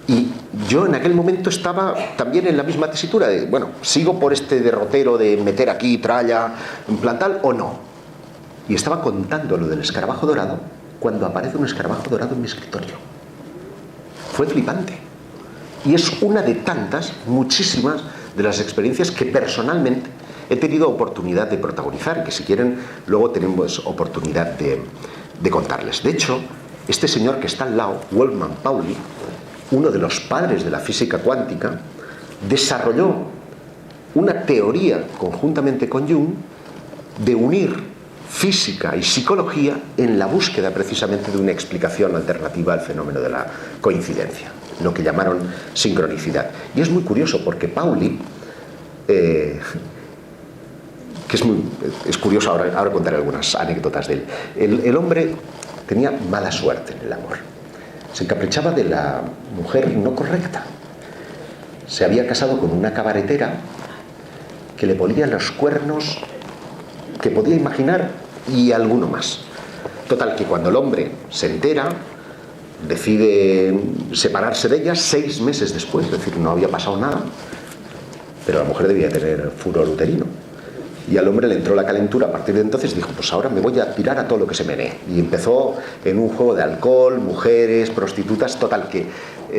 Y yo en aquel momento estaba también en la misma tesitura de, bueno, ¿sigo por este derrotero de meter aquí tralla, en plan tal, o no? Y estaba contando lo del escarabajo dorado cuando aparece un escarabajo dorado en mi escritorio. Fue flipante. Y es una de tantas, muchísimas, de las experiencias que personalmente he tenido oportunidad de protagonizar y que, si quieren, luego tenemos oportunidad de contarles. De hecho, este señor que está al lado, Wolfgang Pauli, uno de los padres de la física cuántica, desarrolló una teoría conjuntamente con Jung de unir física y psicología en la búsqueda precisamente de una explicación alternativa al fenómeno de la coincidencia, lo que llamaron sincronicidad. Y es muy curioso porque Pauli, que es curioso, ahora contaré algunas anécdotas de él. El hombre tenía mala suerte en el amor. Se encaprichaba de la mujer no correcta. Se había casado con una cabaretera que le ponía los cuernos que podía imaginar y alguno más. Total, que cuando el hombre se entera, decide separarse de ella 6 meses después, es decir, no había pasado nada, pero la mujer debía tener furor uterino. Y al hombre le entró la calentura. A partir de entonces dijo, pues ahora me voy a tirar a todo lo que se menee. Y empezó en un juego de alcohol, mujeres, prostitutas, total, que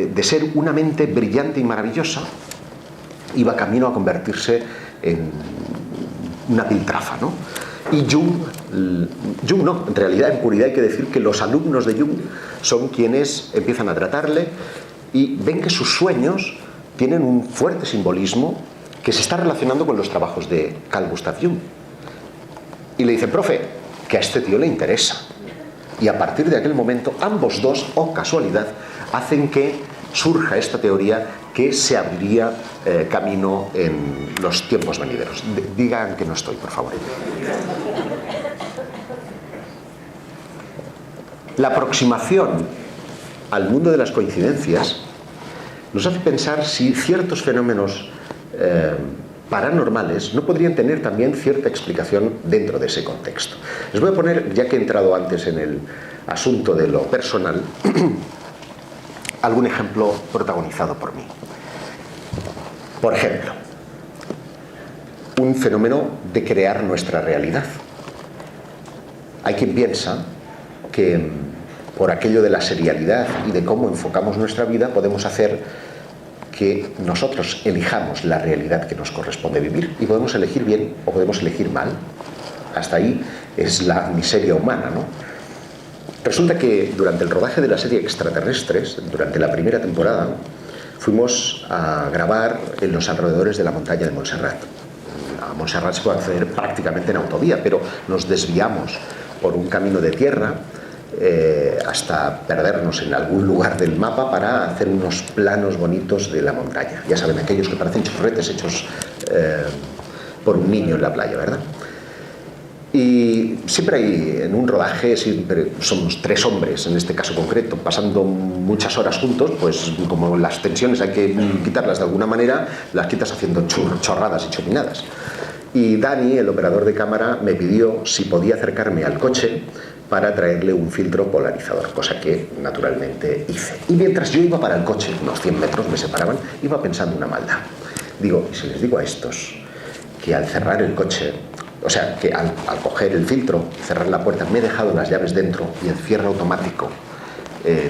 de ser una mente brillante y maravillosa, iba camino a convertirse en una piltrafa, ¿no? Y Jung no, en realidad, en puridad hay que decir que los alumnos de Jung son quienes empiezan a tratarle y ven que sus sueños tienen un fuerte simbolismo que se está relacionando con los trabajos de Carl Gustav Jung. Y le dice, profe, que a este tío le interesa. Y a partir de aquel momento, ambos dos, oh casualidad, hacen que surja esta teoría que se abriría camino en los tiempos venideros. Digan que no estoy, por favor. La aproximación al mundo de las coincidencias nos hace pensar si ciertos fenómenos paranormales no podrían tener también cierta explicación dentro de ese contexto. Les voy a poner, ya que he entrado antes en el asunto de lo personal, algún ejemplo protagonizado por mí. Por ejemplo, un fenómeno de crear nuestra realidad. Hay quien piensa que por aquello de la serialidad y de cómo enfocamos nuestra vida podemos hacer que nosotros elijamos la realidad que nos corresponde vivir, y podemos elegir bien o podemos elegir mal. Hasta ahí es la miseria humana, ¿no? Resulta que durante el rodaje de la serie Extraterrestres, durante la primera temporada, fuimos a grabar en los alrededores de la montaña de Montserrat. A Montserrat se puede acceder prácticamente en autovía, pero nos desviamos por un camino de tierra hasta perdernos en algún lugar del mapa para hacer unos planos bonitos de la montaña. Ya saben, aquellos que parecen churretes hechos por un niño en la playa, ¿verdad? Y siempre hay, en un rodaje, siempre somos 3 hombres, en este caso concreto, pasando muchas horas juntos, pues como las tensiones hay que quitarlas de alguna manera, las quitas haciendo chorradas y chupinadas. Y Dani, el operador de cámara, me pidió si podía acercarme al coche para traerle un filtro polarizador, cosa que naturalmente hice. Y mientras yo iba para el coche, unos 100 metros me separaban, iba pensando una maldad. Digo, ¿y si les digo a estos que al cerrar el coche, o sea, que al coger el filtro y cerrar la puerta me he dejado las llaves dentro y el cierre automático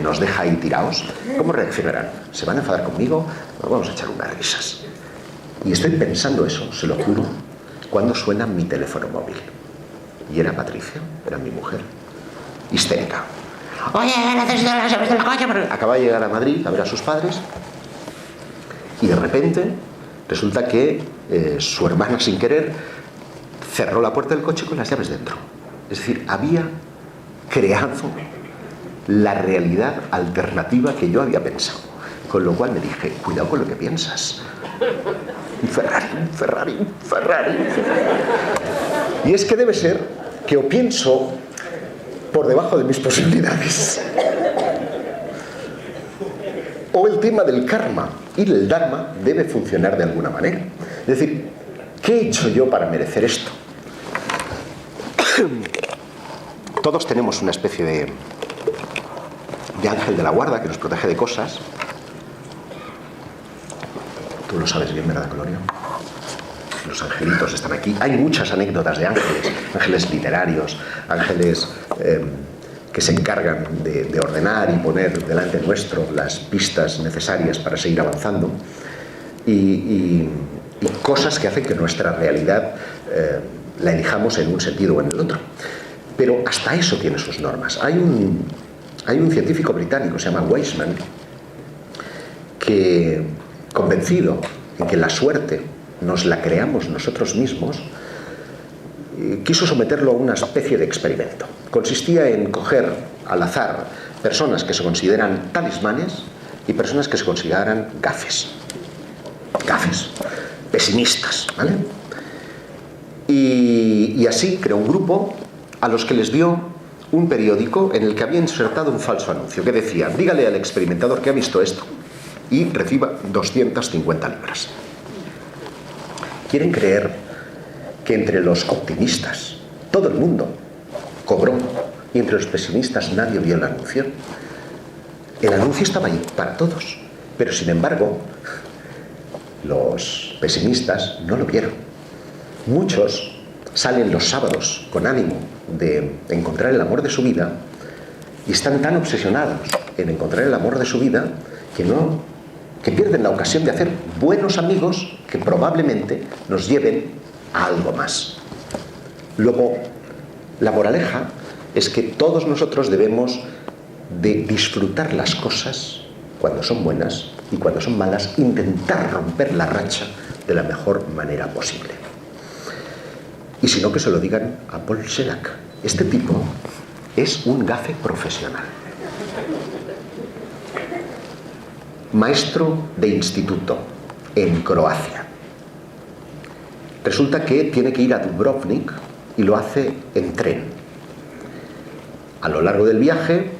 nos deja ahí tirados? ¿Cómo reaccionarán? ¿Se van a enfadar conmigo? Nos vamos a echar unas risas. Y estoy pensando eso, se lo juro, cuando suena mi teléfono móvil. Y era Patricia, era mi mujer, histérica. Oye, necesito las llaves del coche. Acaba de llegar a Madrid a ver a sus padres y de repente resulta que su hermana, sin querer, cerró la puerta del coche con las llaves dentro. Es decir, había creado la realidad alternativa que yo había pensado. Con lo cual me dije, cuidado con lo que piensas. Un Ferrari, un Ferrari, un Ferrari. Y es que debe ser que o pienso por debajo de mis posibilidades, o el tema del karma y del dharma debe funcionar de alguna manera. Es decir, ¿qué he hecho yo para merecer esto? Todos tenemos una especie de ángel de la guarda que nos protege de cosas. Tú lo sabes bien, ¿verdad, Gloria? Los angelitos están aquí. Hay muchas anécdotas de ángeles, ángeles literarios, ángeles que se encargan de ordenar y poner delante nuestro las pistas necesarias para seguir avanzando, y cosas que hacen que nuestra realidad la elijamos en un sentido o en el otro. Pero hasta eso tiene sus normas. Hay un científico británico, se llama Weisman, que, convencido en que la suerte nos la creamos nosotros mismos, quiso someterlo a una especie de experimento. Consistía en coger al azar personas que se consideran talismanes y personas que se consideran gafes, pesimistas, ¿vale? Y así creó un grupo a los que les dio un periódico en el que había insertado un falso anuncio que decía: dígale al experimentador que ha visto esto y reciba 250 libras. ¿Quieren creer que entre los optimistas todo el mundo cobró y entre los pesimistas nadie vio el anuncio? El anuncio estaba ahí para todos, pero sin embargo los pesimistas no lo vieron. Muchos salen los sábados con ánimo de encontrar el amor de su vida y están tan obsesionados en encontrar el amor de su vida que pierden la ocasión de hacer buenos amigos que probablemente nos lleven a algo más. Luego, la moraleja es que todos nosotros debemos de disfrutar las cosas cuando son buenas, y cuando son malas intentar romper la racha de la mejor manera posible. Y si no, que se lo digan a Paul Shellac. Este tipo es un gafe profesional. Maestro de instituto en Croacia. Resulta que tiene que ir a Dubrovnik y lo hace en tren. A lo largo del viaje,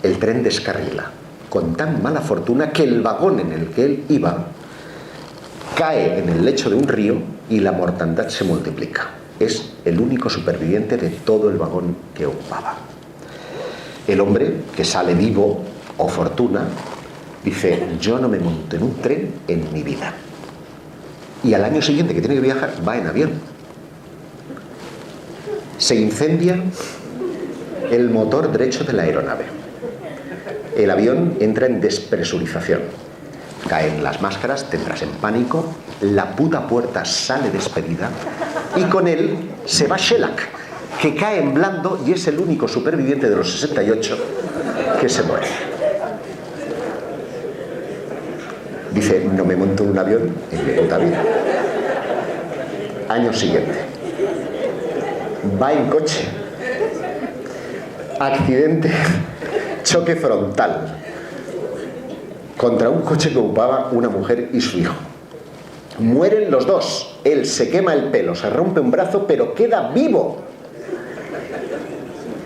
el tren descarrila, con tan mala fortuna que el vagón en el que él iba cae en el lecho de un río y la mortandad se multiplica. Es el único superviviente de todo el vagón que ocupaba. El hombre, que sale vivo o fortuna, dice: yo no me monto en un tren en mi vida. Y al año siguiente, que tiene que viajar, va en avión. Se incendia el motor derecho de la aeronave. El avión entra en despresurización. Caen las máscaras, te entras en pánico, la puta puerta sale despedida y con él se va Shellac, que cae en blando y es el único superviviente de los 68 que se muere. Dice: no me monto en un avión en mi puta vida. Año siguiente, va en coche, accidente, choque frontal contra un coche que ocupaba una mujer y su hijo. Mueren los dos. Él se quema el pelo, se rompe un brazo, pero queda vivo.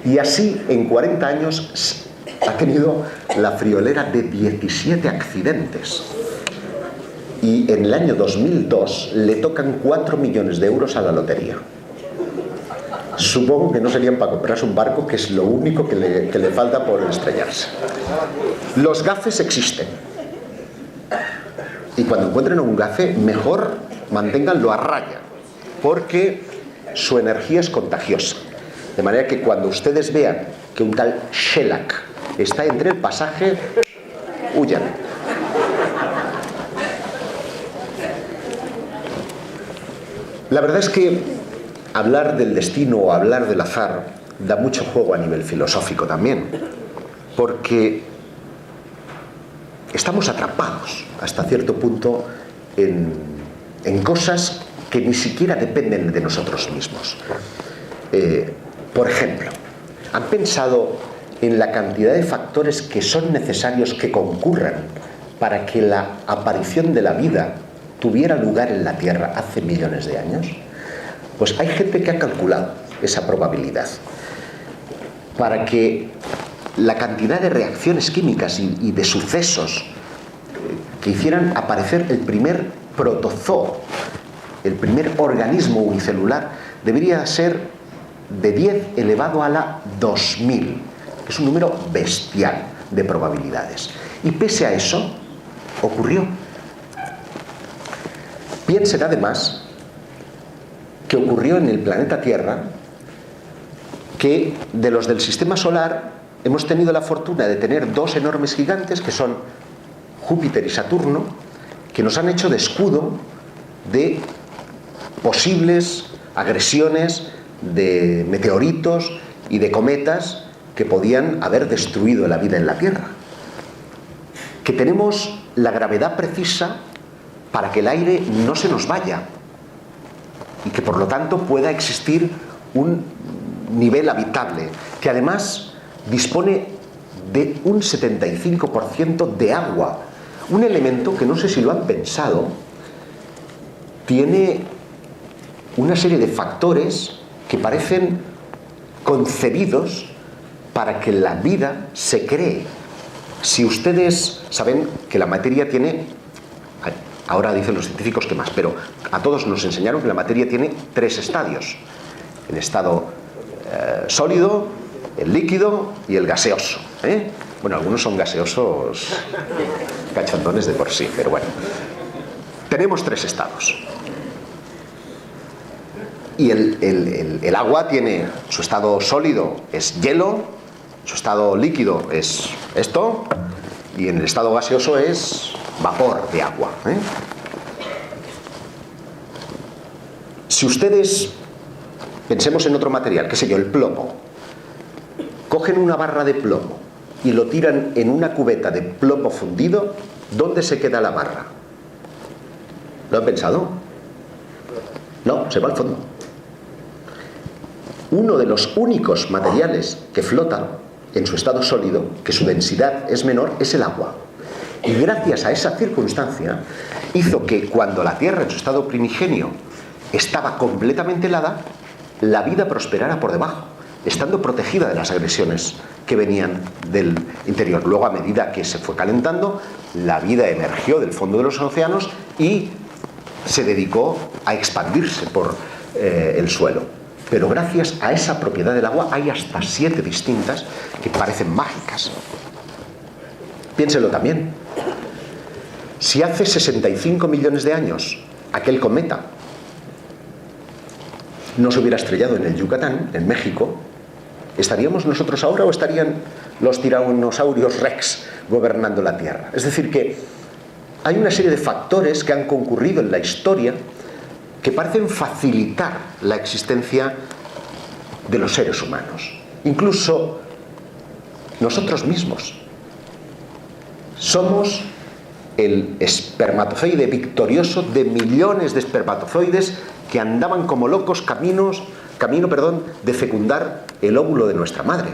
Y así, en 40 años, ha tenido la friolera de 17 accidentes. Y en el año 2002 le tocan 4 millones de euros a la lotería. Supongo que no serían para comprarse un barco, que es lo único que le falta por estrellarse. Los gafes existen. Y cuando encuentren un gafe, mejor manténganlo a raya, porque su energía es contagiosa. De manera que cuando ustedes vean que un tal Shellac está entre el pasaje, huyan. La verdad es que hablar del destino o hablar del azar da mucho juego a nivel filosófico también, porque estamos atrapados hasta cierto punto en cosas que ni siquiera dependen de nosotros mismos. Por ejemplo, ¿han pensado en la cantidad de factores que son necesarios que concurran para que la aparición de la vida tuviera lugar en la Tierra hace millones de años? Pues hay gente que ha calculado esa probabilidad. Para que la cantidad de reacciones químicas y de sucesos que hicieran aparecer el primer protozoo, el primer organismo unicelular, debería ser de 10 elevado a la 2000, que es un número bestial de probabilidades. Y pese a eso, ocurrió. Piensen además que ocurrió en el planeta Tierra, que de los del sistema solar hemos tenido la fortuna de tener dos enormes gigantes, que son Júpiter y Saturno, que nos han hecho de escudo de posibles agresiones de meteoritos y de cometas que podían haber destruido la vida en la Tierra. Que tenemos la gravedad precisa para que el aire no se nos vaya y que por lo tanto pueda existir un nivel habitable, que además dispone de un 75% de agua, un elemento que no sé si lo han pensado, tiene una serie de factores que parecen concebidos para que la vida se cree. Si ustedes saben que la materia tiene, ahora dicen los científicos que más, pero a todos nos enseñaron que la materia tiene 3 estadios: el estado sólido, el líquido y el gaseoso, Bueno, algunos son gaseosos cachondones de por sí, pero bueno, tenemos 3 estados. Y el agua tiene su estado sólido, es hielo, su estado líquido es esto, y en el estado gaseoso es vapor de agua, Si ustedes, pensemos en otro material, qué sé yo, el plomo, cogen una barra de plomo y lo tiran en una cubeta de plomo fundido, ¿dónde se queda la barra? ¿Lo han pensado? No, se va al fondo. Uno de los únicos materiales que flota en su estado sólido, que su densidad es menor, es el agua. Y gracias a esa circunstancia hizo que cuando la Tierra en su estado primigenio estaba completamente helada, la vida prosperara por debajo, estando protegida de las agresiones que venían del interior. Luego, a medida que se fue calentando, la vida emergió del fondo de los océanos y se dedicó a expandirse por el suelo. Pero gracias a esa propiedad del agua hay hasta 7 distintas que parecen mágicas. Piénselo también. Si hace 65 millones de años aquel cometa no se hubiera estrellado en el Yucatán, en México, ¿estaríamos nosotros ahora o estarían los tiranosaurios Rex gobernando la Tierra? Es decir, que hay una serie de factores que han concurrido en la historia que parecen facilitar la existencia de los seres humanos. Incluso nosotros mismos somos el espermatozoide victorioso de millones de espermatozoides que andaban como locos camino de fecundar el óvulo de nuestra madre.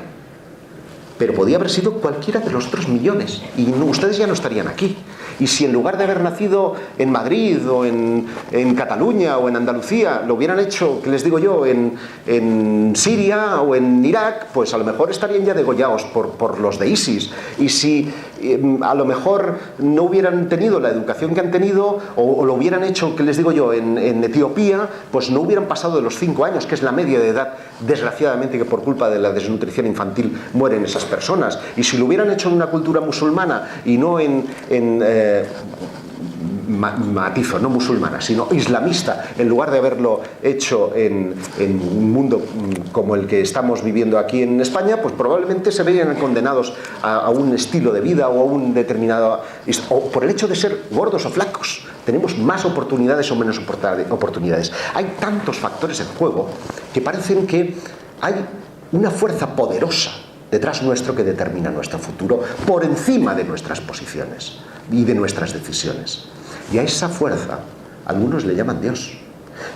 Pero podía haber sido cualquiera de los otros millones y ustedes ya no estarían aquí. Y si en lugar de haber nacido en Madrid o en Cataluña o en Andalucía lo hubieran hecho, que les digo yo, en Siria o en Irak, pues a lo mejor estarían ya degollados por los de ISIS. Y si a lo mejor no hubieran tenido la educación que han tenido o lo hubieran hecho, que les digo yo, en Etiopía, pues no hubieran pasado de los 5 años, que es la media de edad, desgraciadamente, que por culpa de la desnutrición infantil mueren esas personas. Y si lo hubieran hecho en una cultura musulmana y no matizo, no musulmana, sino islamista, en lugar de haberlo hecho en un mundo como el que estamos viviendo aquí en España, pues probablemente se verían condenados a un estilo de vida o a un determinado... o por el hecho de ser gordos o flacos. Tenemos más oportunidades o menos oportunidades. Hay tantos factores en juego que parecen que hay una fuerza poderosa detrás nuestro que determina nuestro futuro por encima de nuestras posiciones y de nuestras decisiones. Y a esa fuerza algunos le llaman Dios.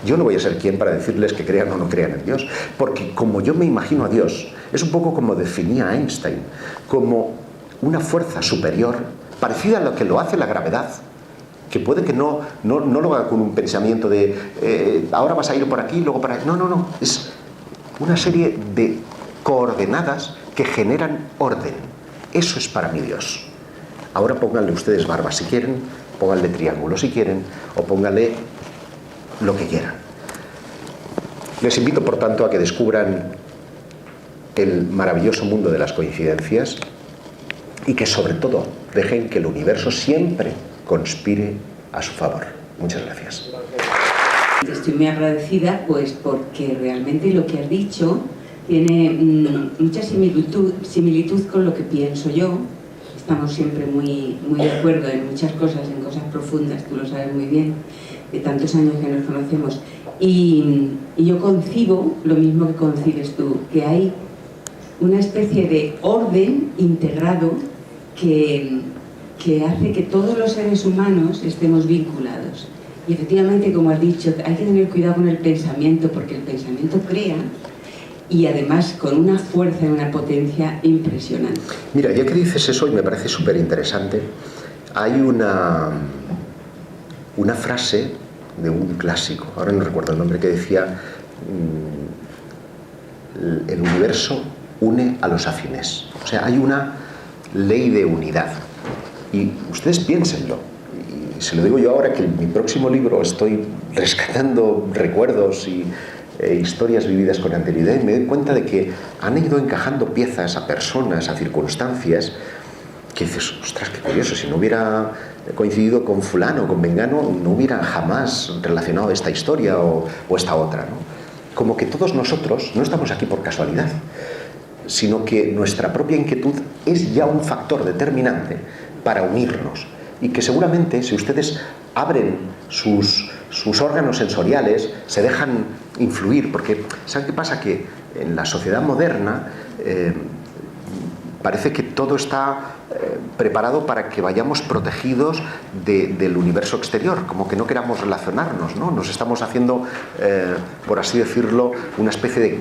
Yo no voy a ser quien para decirles que crean o no crean en Dios, porque como yo me imagino a Dios, es un poco como definía Einstein, como una fuerza superior parecida a lo que lo hace la gravedad, que puede que no lo haga con un pensamiento de ahora vas a ir por aquí, luego para allá. No, es una serie de coordenadas que generan orden. Eso es para mí Dios. Ahora pónganle ustedes barba si quieren, pónganle triángulo si quieren, o pónganle lo que quieran. Les invito, por tanto, a que descubran el maravilloso mundo de las coincidencias y que, sobre todo, dejen que el universo siempre conspire a su favor. Muchas gracias. Estoy muy agradecida, pues, porque realmente lo que has dicho tiene mucha similitud con lo que pienso yo. Estamos siempre muy de acuerdo en muchas cosas, en cosas profundas, tú lo sabes muy bien, de tantos años que nos conocemos. Y yo concibo lo mismo que concibes tú, que hay una especie de orden integrado que hace que todos los seres humanos estemos vinculados. Y efectivamente, como has dicho, hay que tener cuidado con el pensamiento, porque el pensamiento crea, y además con una fuerza y una potencia impresionante. Mira, ya que dices eso, y me parece súper interesante, hay una frase de un clásico, ahora no recuerdo el nombre, que decía: el universo une a los afines. O sea, hay una ley de unidad. Y ustedes piénsenlo. Y se lo digo yo ahora que en mi próximo libro estoy rescatando recuerdos y historias vividas con anterioridad, y me doy cuenta de que han ido encajando piezas a personas, a circunstancias, que dices, ostras, qué curioso, si no hubiera coincidido con fulano, con mengano, no hubiera jamás relacionado esta historia o esta otra, ¿no? Como que todos nosotros no estamos aquí por casualidad, sino que nuestra propia inquietud es ya un factor determinante para unirnos, y que seguramente si ustedes abren sus órganos sensoriales, se dejan influir, porque ¿saben qué pasa? Que en la sociedad moderna parece que todo está preparado para que vayamos protegidos del universo exterior, como que no queramos relacionarnos, ¿no? Nos estamos haciendo, por así decirlo, una especie de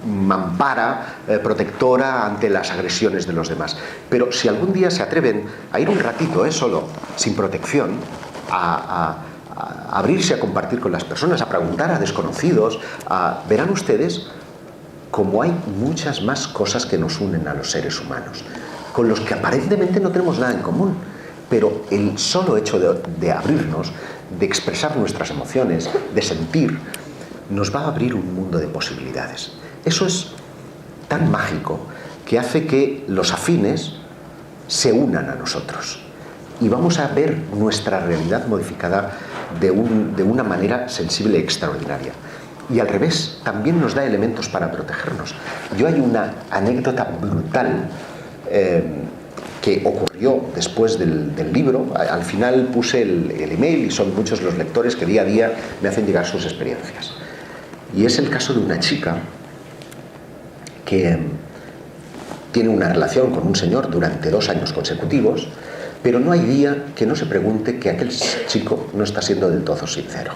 mampara protectora ante las agresiones de los demás. Pero si algún día se atreven a ir un ratito, solo, sin protección, a abrirse a compartir con las personas, a preguntar a desconocidos, verán ustedes como hay muchas más cosas que nos unen a los seres humanos, con los que aparentemente no tenemos nada en común, pero el solo hecho de abrirnos, de expresar nuestras emociones, de sentir, nos va a abrir un mundo de posibilidades. Eso es tan mágico que hace que los afines se unan a nosotros y vamos a ver nuestra realidad modificada de una manera sensible y extraordinaria. Y al revés, también nos da elementos para protegernos. Yo hay una anécdota brutal que ocurrió después del libro. Al final puse el email y son muchos los lectores que día a día me hacen llegar sus experiencias. Y es el caso de una chica que tiene una relación con un señor durante 2 años consecutivos, pero no hay día que no se pregunte que aquel chico no está siendo del todo sincero.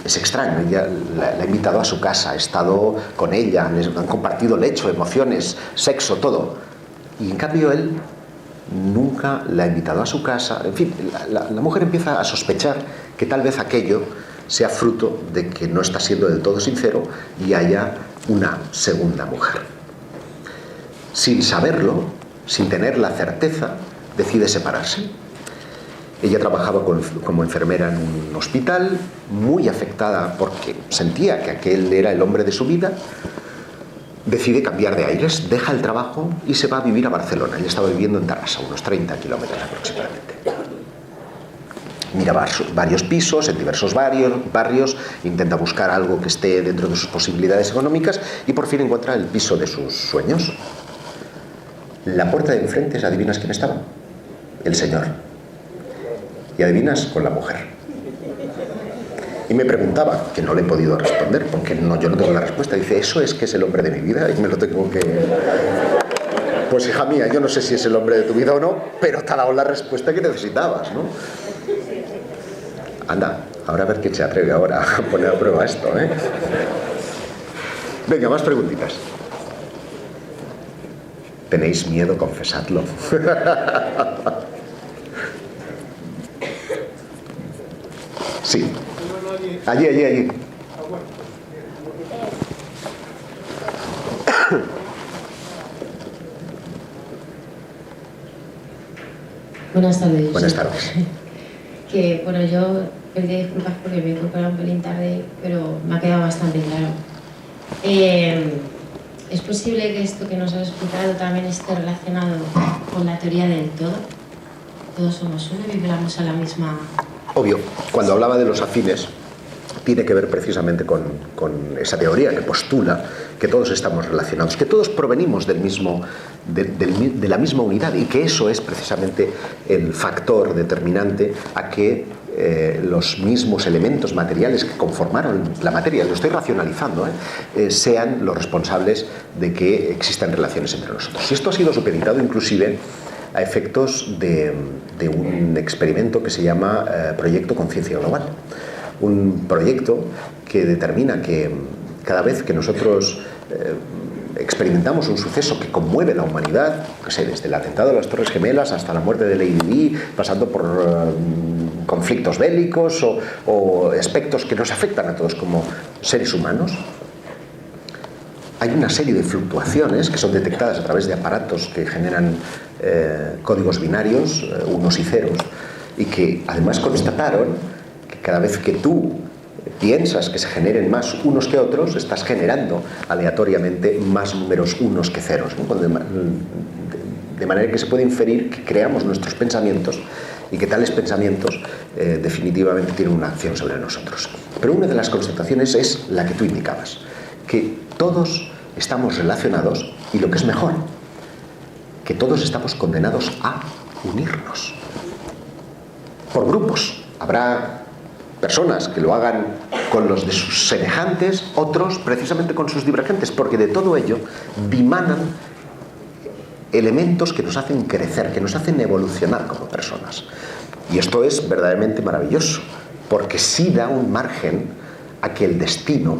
Es extraño, ella la ha invitado a su casa, ha estado con ella, han compartido lecho, emociones, sexo, todo. Y en cambio él nunca la ha invitado a su casa. En fin, la mujer empieza a sospechar que tal vez aquello sea fruto de que no está siendo del todo sincero y haya una segunda mujer. Sin saberlo, sin tener la certeza, decide separarse. Ella trabajaba como enfermera en un hospital, muy afectada porque sentía que aquel era el hombre de su vida. Decide cambiar de aires, deja el trabajo y se va a vivir a Barcelona. Ella estaba viviendo en Terrassa, unos 30 kilómetros aproximadamente. Mira varios pisos en diversos barrios, intenta buscar algo que esté dentro de sus posibilidades económicas y por fin encuentra el piso de sus sueños. La puerta de enfrente, ¿adivinas quién estaba? El señor. Y adivinas, con la mujer. Y me preguntaba, que no le he podido responder, porque yo no tengo la respuesta. Dice, ¿eso es que es el hombre de mi vida? Y me lo tengo que... Pues hija mía, yo no sé si es el hombre de tu vida o no, pero te ha dado la respuesta que necesitabas, ¿no? Anda, ahora a ver quién se atreve ahora a poner a prueba esto, ¿eh? Venga, más preguntitas. ¿Tenéis miedo? Confesadlo. Sí. Allí. Buenas tardes. Buenas tardes. Que, bueno, yo pedí disculpas porque me he incorporado un pelín tarde, pero me ha quedado bastante claro. ¿Es posible que esto que nos has explicado también esté relacionado con la teoría del todo? Todos somos uno y vibramos a la misma... Obvio, cuando hablaba de los afines, tiene que ver precisamente con esa teoría que postula que todos estamos relacionados, que todos provenimos de la misma unidad y que eso es precisamente el factor determinante a que los mismos elementos materiales que conformaron la materia, lo estoy racionalizando, sean los responsables de que existan relaciones entre nosotros. Y esto ha sido supeditado inclusive a efectos de un experimento que se llama Proyecto Conciencia Global. Un proyecto que determina que cada vez que nosotros experimentamos un suceso que conmueve la humanidad, no sé, desde el atentado de las Torres Gemelas hasta la muerte de Lady Di, pasando por conflictos bélicos o aspectos que nos afectan a todos como seres humanos, hay una serie de fluctuaciones que son detectadas a través de aparatos que generan códigos binarios, unos y ceros, y que además constataron que cada vez que tú piensas que se generen más unos que otros, estás generando aleatoriamente más números unos que ceros, ¿no? De manera que se puede inferir que creamos nuestros pensamientos y que tales pensamientos definitivamente tienen una acción sobre nosotros. Pero una de las constataciones es la que tú indicabas, que todos estamos relacionados y lo que es mejor, que todos estamos condenados a unirnos por grupos. Habrá personas que lo hagan con los de sus semejantes, otros precisamente con sus divergentes, porque de todo ello dimanan elementos que nos hacen crecer, que nos hacen evolucionar como personas. Y esto es verdaderamente maravilloso, porque sí da un margen a que el destino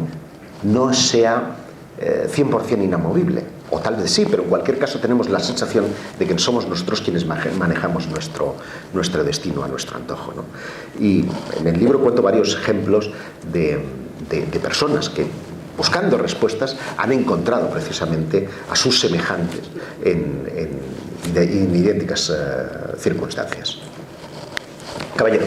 no sea 100% inamovible. O tal vez sí, pero en cualquier caso tenemos la sensación de que somos nosotros quienes manejamos nuestro destino a nuestro antojo, ¿no? Y en el libro cuento varios ejemplos de personas que, buscando respuestas, han encontrado precisamente a sus semejantes en idénticas circunstancias. Caballero.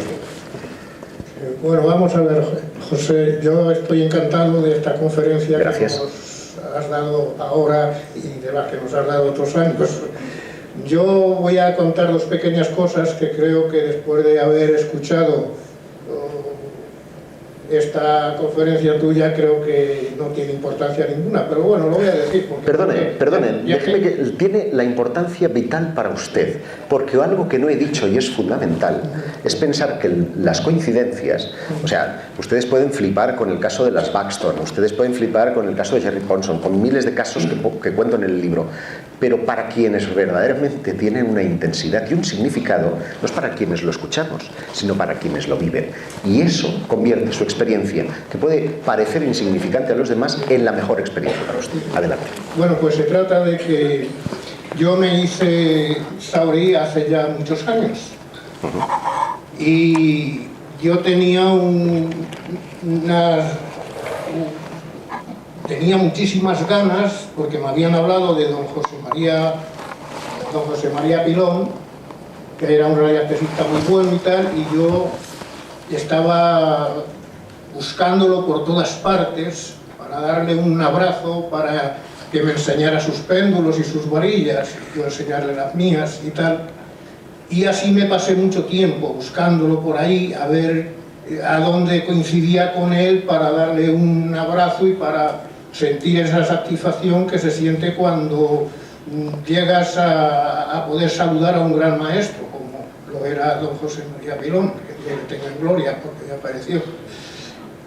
Bueno, vamos a ver, José, yo estoy encantado de esta conferencia. Gracias. Que nos has dado ahora y de la que nos has dado otros años. Yo voy a contar dos pequeñas cosas que creo que después de haber escuchado esta conferencia tuya creo que no tiene importancia ninguna, pero bueno, lo voy a decir. Perdone, déjeme que tiene la importancia vital para usted, porque algo que no he dicho y es fundamental es pensar que las coincidencias, o sea, ustedes pueden flipar con el caso de las Buxton, ustedes pueden flipar con el caso de Jerry Ponson, con miles de casos que cuento en el libro, pero para quienes verdaderamente tienen una intensidad y un significado, no es para quienes lo escuchamos, sino para quienes lo viven. Y eso convierte su experiencia, que puede parecer insignificante a los demás, en la mejor experiencia para usted. Adelante. Bueno, pues se trata de que yo me hice Sauri hace ya muchos años. Y yo tenía tenía muchísimas ganas, porque me habían hablado de don José María Pilón, que era un radiestesista muy bueno y tal, y yo estaba buscándolo por todas partes para darle un abrazo, para que me enseñara sus péndulos y sus varillas, y yo enseñarle las mías y tal. Y así me pasé mucho tiempo buscándolo por ahí, a ver a dónde coincidía con él para darle un abrazo y para sentir esa satisfacción que se siente cuando llegas a poder saludar a un gran maestro, como lo era don José María Pilón, que Dios le tenga en gloria porque ya falleció.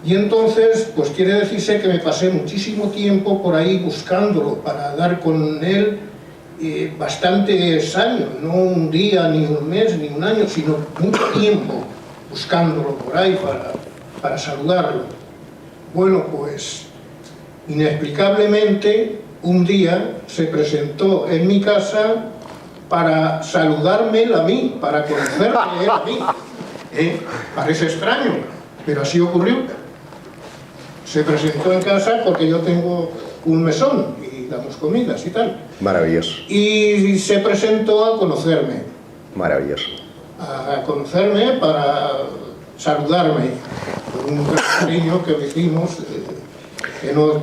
Y entonces, pues quiere decirse que me pasé muchísimo tiempo por ahí buscándolo para dar con él bastantes años, no un día, ni un mes, ni un año, sino mucho tiempo buscándolo por ahí para saludarlo. Bueno, pues inexplicablemente un día se presentó en mi casa para saludarme él a mí, para conocerme él a mí. Parece extraño, pero así ocurrió. Se presentó en casa porque yo tengo un mesón y damos comidas y tal. Maravilloso. Y se presentó a conocerme. Maravilloso. A conocerme para saludarme. Un gran cariño que hicimos, que no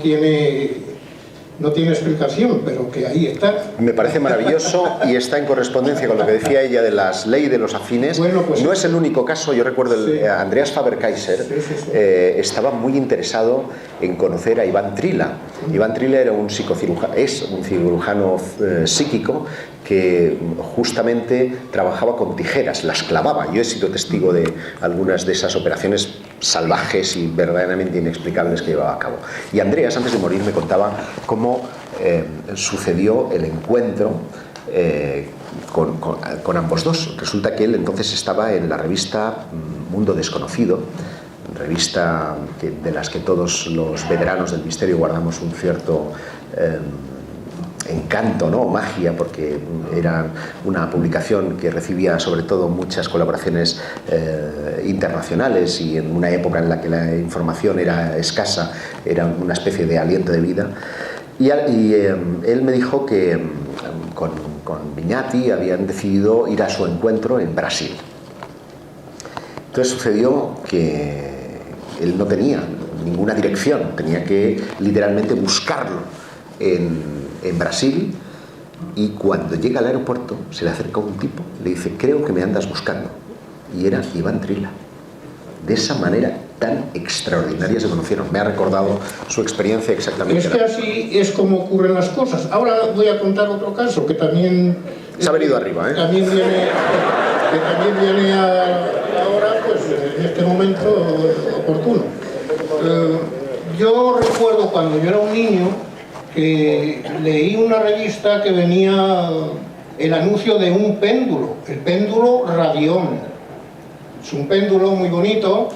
tiene explicación, pero que ahí está. Me parece maravilloso y está en correspondencia con lo que decía ella de las leyes de los afines. Bueno, pues, no es el único caso. Yo recuerdo Andreas Faber-Kaiser estaba muy interesado en conocer a Iván Trilla. Iván Trilla era un psicocirujano, es un cirujano psíquico que justamente trabajaba con tijeras, las clavaba. Yo he sido testigo de algunas de esas operaciones salvajes y verdaderamente inexplicables que llevaba a cabo. Y Andreas, antes de morir, me contaba cómo sucedió el encuentro con ambos dos. Resulta que él entonces estaba en la revista Mundo Desconocido, revista de las que todos los veteranos del misterio guardamos un cierto encanto, ¿no? Magia, porque era una publicación que recibía sobre todo muchas colaboraciones internacionales, y en una época en la que la información era escasa, era una especie de aliento de vida. Y él me dijo que con Viñati habían decidido ir a su encuentro en Brasil. Entonces sucedió que él no tenía ninguna dirección, tenía que literalmente buscarlo en Brasil, y cuando llega al aeropuerto se le acerca un tipo, le dice: creo que me andas buscando, y era Iván Trilla. De esa manera tan extraordinaria se conocieron. Me ha recordado su experiencia exactamente. Es que así es como ocurren las cosas. Ahora voy a contar otro caso que también se ha venido arriba, también viene ahora, pues en este momento oportuno. Yo recuerdo cuando yo era un niño que leí una revista que venía el anuncio de un péndulo, el péndulo Radión. Es un péndulo muy bonito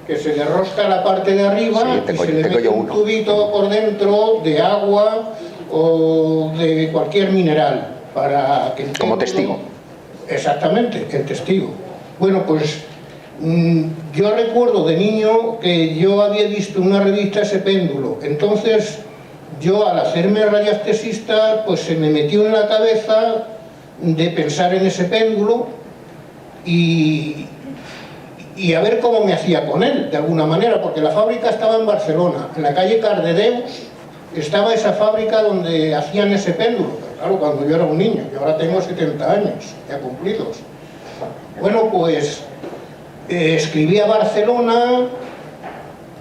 que se le rosca la parte de arriba y se le mete un tubito por dentro de agua o de cualquier mineral para que el péndulo... Como testigo. Exactamente, el testigo. Bueno, pues yo recuerdo de niño que yo había visto en una revista ese péndulo. Entonces yo, al hacerme radiestesista, pues se me metió en la cabeza de pensar en ese péndulo y a ver cómo me hacía con él, de alguna manera, porque la fábrica estaba en Barcelona, en la calle Cardedeus estaba esa fábrica donde hacían ese péndulo. Pero claro, cuando yo era un niño, yo ahora tengo 70 años ya cumplidos. Bueno, pues escribí a Barcelona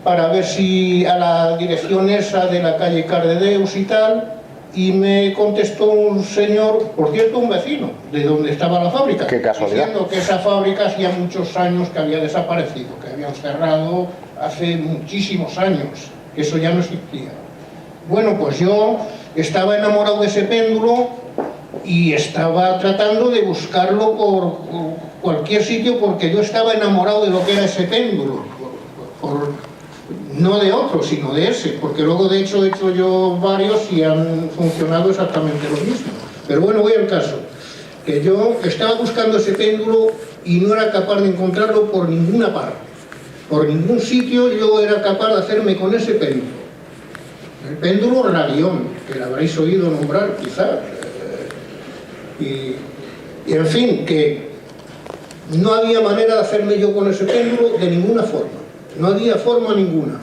para ver si a la dirección esa de la calle Cardedeus y tal, y me contestó un señor, por cierto un vecino, de donde estaba la fábrica. Qué casualidad. Diciendo que esa fábrica hacía muchos años que había desaparecido, que habían cerrado hace muchísimos años, que eso ya no existía. Bueno, pues yo estaba enamorado de ese péndulo y estaba tratando de buscarlo por cualquier sitio, porque yo estaba enamorado de lo que era ese péndulo, no de otro, sino de ese, porque luego de hecho he hecho yo varios y han funcionado exactamente lo mismo. Pero bueno, voy al caso, que yo estaba buscando ese péndulo y no era capaz de encontrarlo por ninguna parte, por ningún sitio yo era capaz de hacerme con ese péndulo. El péndulo Radión, que lo habréis oído nombrar quizás, y en fin, que no había manera de hacerme yo con ese péndulo de ninguna forma, no había forma ninguna.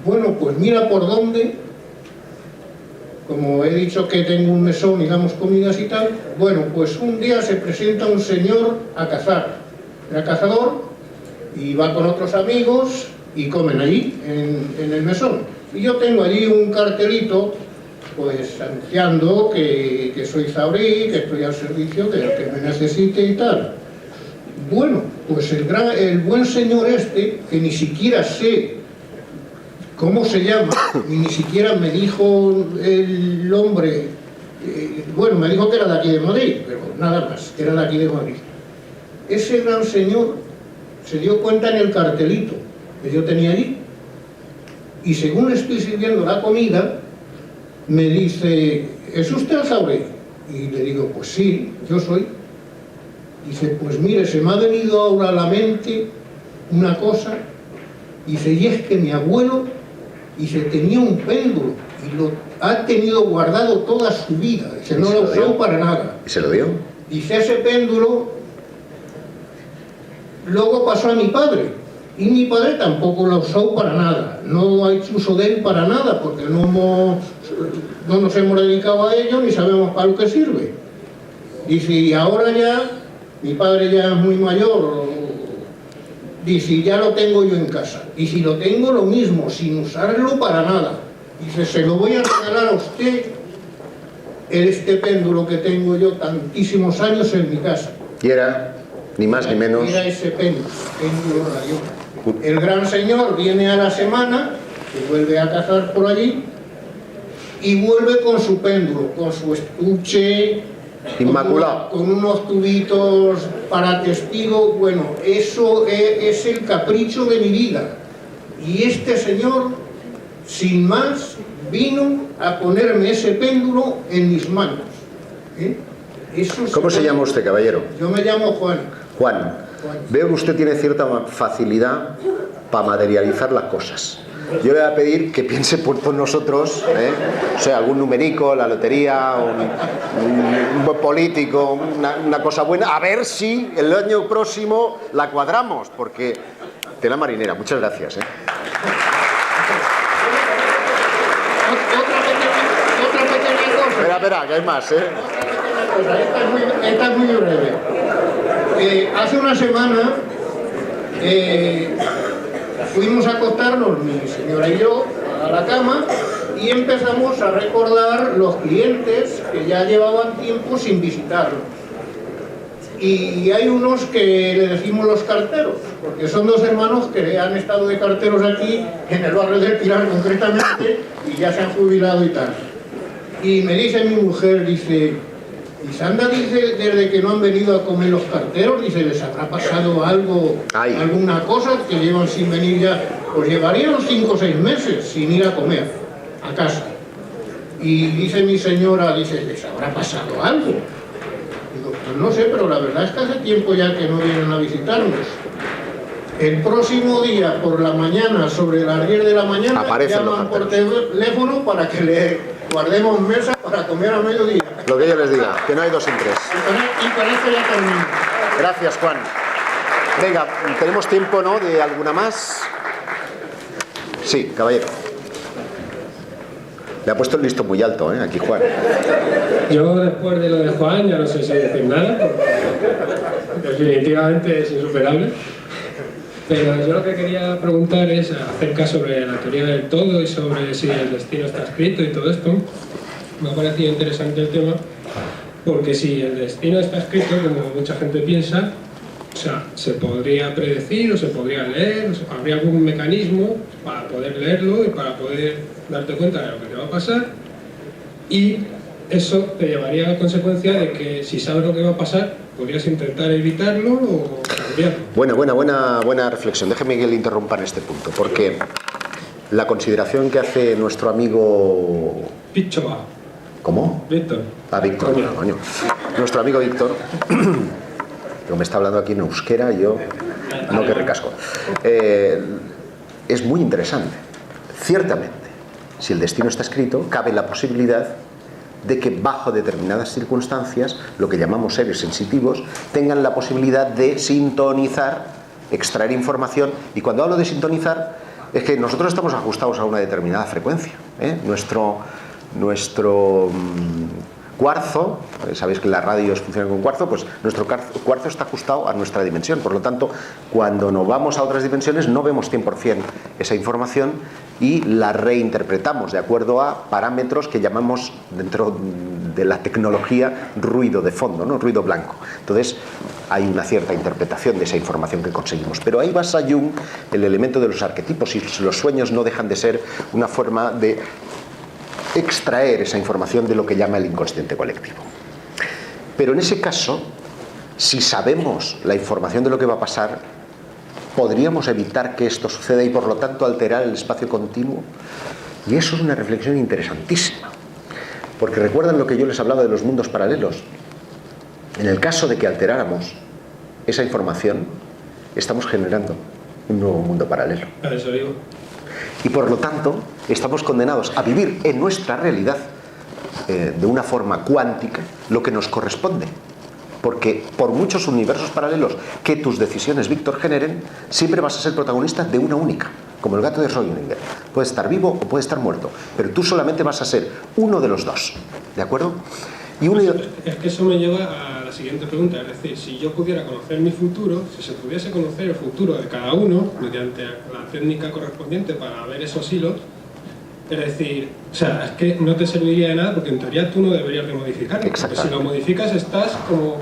Bueno, pues mira por dónde, como he dicho que tengo un mesón y damos comidas y tal, bueno, pues un día se presenta un señor a cazar, era cazador y va con otros amigos y comen allí, en el mesón. Y yo tengo allí un cartelito, pues anunciando que soy Zabrí, que estoy al servicio del que me necesite y tal. Bueno, pues el buen señor este, que ni siquiera sé cómo se llama, ni siquiera me dijo el hombre, bueno, me dijo que era de aquí de Madrid, pero nada más, que era de aquí de Madrid. Ese gran señor se dio cuenta en el cartelito que yo tenía allí, y según estoy sirviendo la comida, me dice, ¿es usted Zabrí? Y le digo, pues sí, yo soy. Dice, pues mire, se me ha venido ahora a la mente una cosa. Dice, y es que mi abuelo, dice, tenía un péndulo y lo ha tenido guardado toda su vida. Dice, no lo usó para nada. ¿Y se lo dio? Dice, ese péndulo luego pasó a mi padre. Y mi padre tampoco lo usó para nada. No ha hecho uso de él para nada, porque no nos hemos dedicado a ello ni sabemos para lo que sirve. Dice, y ahora ya, mi padre ya es muy mayor, dice, ya lo tengo yo en casa. Y si lo tengo, lo mismo, sin usarlo para nada. Dice, se lo voy a regalar a usted, este péndulo que tengo yo tantísimos años en mi casa. Y era, ni más ni menos... Era ese péndulo Radión. El gran señor viene a la semana, se vuelve a cazar por allí, y vuelve con su péndulo, con su estuche... Inmaculado. Con unos tubitos para testigo. Bueno, eso es el capricho de mi vida. Y este señor, sin más, vino a ponerme ese péndulo en mis manos. ¿Cómo se llama usted, caballero? Yo me llamo Juan. Juan. Veo que usted tiene cierta facilidad para materializar las cosas. Yo le voy a pedir que piense por todos nosotros, o sea, algún numerico, la lotería, un buen político, una cosa buena, a ver si el año próximo la cuadramos, porque tela marinera. Muchas gracias. Otra pequeña cosa. Espera, que hay más, Esta es muy breve. Hace una semana fuimos a acostarnos, mi señora y yo, a la cama, y empezamos a recordar los clientes que ya llevaban tiempo sin visitarnos. Y hay unos que le decimos los carteros, porque son dos hermanos que han estado de carteros aquí, en el barrio del Pilar concretamente, y ya se han jubilado y tal. Y me dice mi mujer, dice, Y Sandra dice, desde que no han venido a comer los carteros, dice, les habrá pasado algo, alguna cosa, que llevan sin venir ya, pues llevarían 5 o 6 meses sin ir a comer a casa. Y dice mi señora, dice, les habrá pasado algo. Digo, pues no sé, pero la verdad es que hace tiempo ya que no vienen a visitarnos. El próximo día, por la mañana, sobre las 10 de la mañana, llaman por teléfono para que le guardemos mesa para comer a mediodía. Lo que yo les diga, que no hay 2 sin 3. Y con esto ya termino. Gracias, Juan. Venga, ¿tenemos tiempo, no, de alguna más? Sí, caballero. Le ha puesto el listón muy alto, aquí Juan. Yo, después de lo de Juan, ya no sé si decir nada, porque definitivamente es insuperable. Pero yo lo que quería preguntar es acerca sobre la teoría del todo y sobre si el destino está escrito y todo esto. Me ha parecido interesante el tema, porque si el destino está escrito, como mucha gente piensa, o sea, se podría predecir o se podría leer, o habría algún mecanismo para poder leerlo y para poder darte cuenta de lo que te va a pasar, y eso te llevaría a la consecuencia de que si sabes lo que va a pasar, podrías intentar evitarlo o cambiarlo. Buena reflexión. Déjeme que le interrumpa en este punto, porque la consideración que hace nuestro amigo... Pichoa. ¿Cómo? Víctor. Víctor, coño. Nuestro amigo Víctor, que me está hablando aquí en euskera, yo no que recasco. Es muy interesante. Ciertamente, si el destino está escrito, cabe la posibilidad de que bajo determinadas circunstancias, lo que llamamos seres sensitivos, tengan la posibilidad de sintonizar, extraer información, y cuando hablo de sintonizar, es que nosotros estamos ajustados a una determinada frecuencia. Nuestro cuarzo, sabéis que las radios funcionan con cuarzo, pues nuestro cuarzo está ajustado a nuestra dimensión, por lo tanto, cuando nos vamos a otras dimensiones no vemos 100% esa información y la reinterpretamos de acuerdo a parámetros que llamamos dentro de la tecnología ruido de fondo, ¿no? Ruido blanco. Entonces hay una cierta interpretación de esa información que conseguimos, pero ahí basa Jung el elemento de los arquetipos, y los sueños no dejan de ser una forma de extraer esa información de lo que llama el inconsciente colectivo. Pero en ese caso, si sabemos la información de lo que va a pasar, podríamos evitar que esto suceda y por lo tanto alterar el espacio continuo. Y eso es una reflexión interesantísima, porque recuerdan lo que yo les hablaba de los mundos paralelos. En el caso de que alteráramos esa información, estamos generando un nuevo mundo paralelo. A eso digo. Y por lo tanto, estamos condenados a vivir en nuestra realidad de una forma cuántica lo que nos corresponde. Porque por muchos universos paralelos que tus decisiones, Víctor, generen, siempre vas a ser protagonista de una única, como el gato de Schrödinger. Puede estar vivo o puede estar muerto, pero tú solamente vas a ser uno de los dos, ¿de acuerdo? Y es que eso me lleva a la siguiente pregunta, es decir, si yo pudiera conocer mi futuro, si se pudiese conocer el futuro de cada uno mediante la técnica correspondiente para ver esos hilos, es decir, o sea, es que no te serviría de nada porque en teoría tú no deberías de modificarlo, porque si lo modificas estás como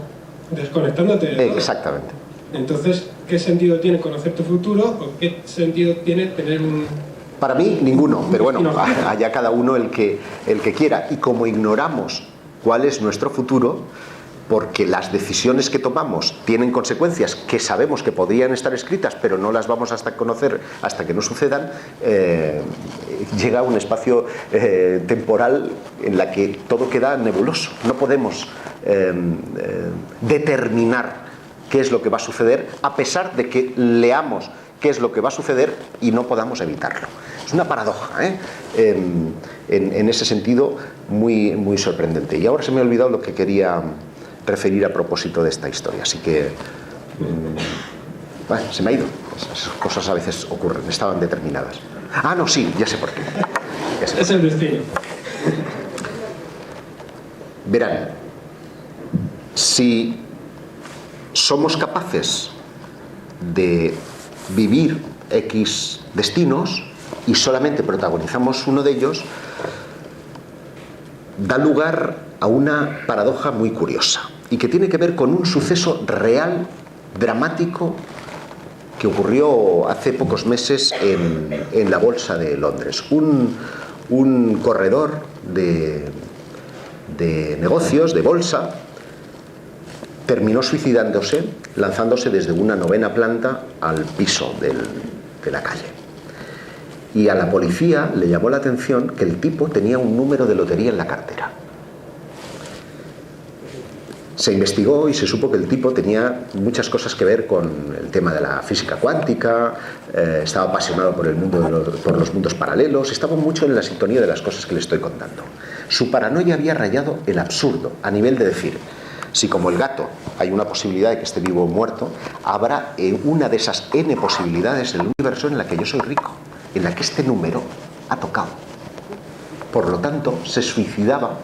desconectándote de todo. Exactamente. Entonces, ¿qué sentido tiene conocer tu futuro o qué sentido tiene tener un... Para mí, ninguno, pero bueno, allá cada uno el que quiera. Y como ignoramos cuál es nuestro futuro, porque las decisiones que tomamos tienen consecuencias que sabemos que podrían estar escritas, pero no las vamos a conocer hasta que no sucedan, llega a un espacio temporal en la que todo queda nebuloso. No podemos determinar qué es lo que va a suceder, a pesar de que leamos qué es lo que va a suceder y no podamos evitarlo. Es una paradoja, en ese sentido muy sorprendente. Y ahora se me ha olvidado lo que quería referir a propósito de esta historia, así que bueno, se me ha ido. Esas cosas a veces ocurren, estaban determinadas. Ah, no, sí, ya sé por qué. Es el destino. Verán, si somos capaces de vivir X destinos y solamente protagonizamos uno de ellos, da lugar a una paradoja muy curiosa y que tiene que ver con un suceso real, dramático, que ocurrió hace pocos meses en la Bolsa de Londres. Un corredor de negocios, de bolsa, terminó suicidándose, lanzándose desde una 9ª planta al piso de la calle. Y a la policía le llamó la atención que el tipo tenía un número de lotería en la cartera. Se investigó y se supo que el tipo tenía muchas cosas que ver con el tema de la física cuántica, estaba apasionado por el mundo por los mundos paralelos, estaba mucho en la sintonía de las cosas que le estoy contando. Su paranoia había rayado el absurdo, a nivel de decir, si como el gato hay una posibilidad de que esté vivo o muerto, habrá una de esas N posibilidades del universo en la que yo soy rico, en la que este número ha tocado. Por lo tanto, se suicidaba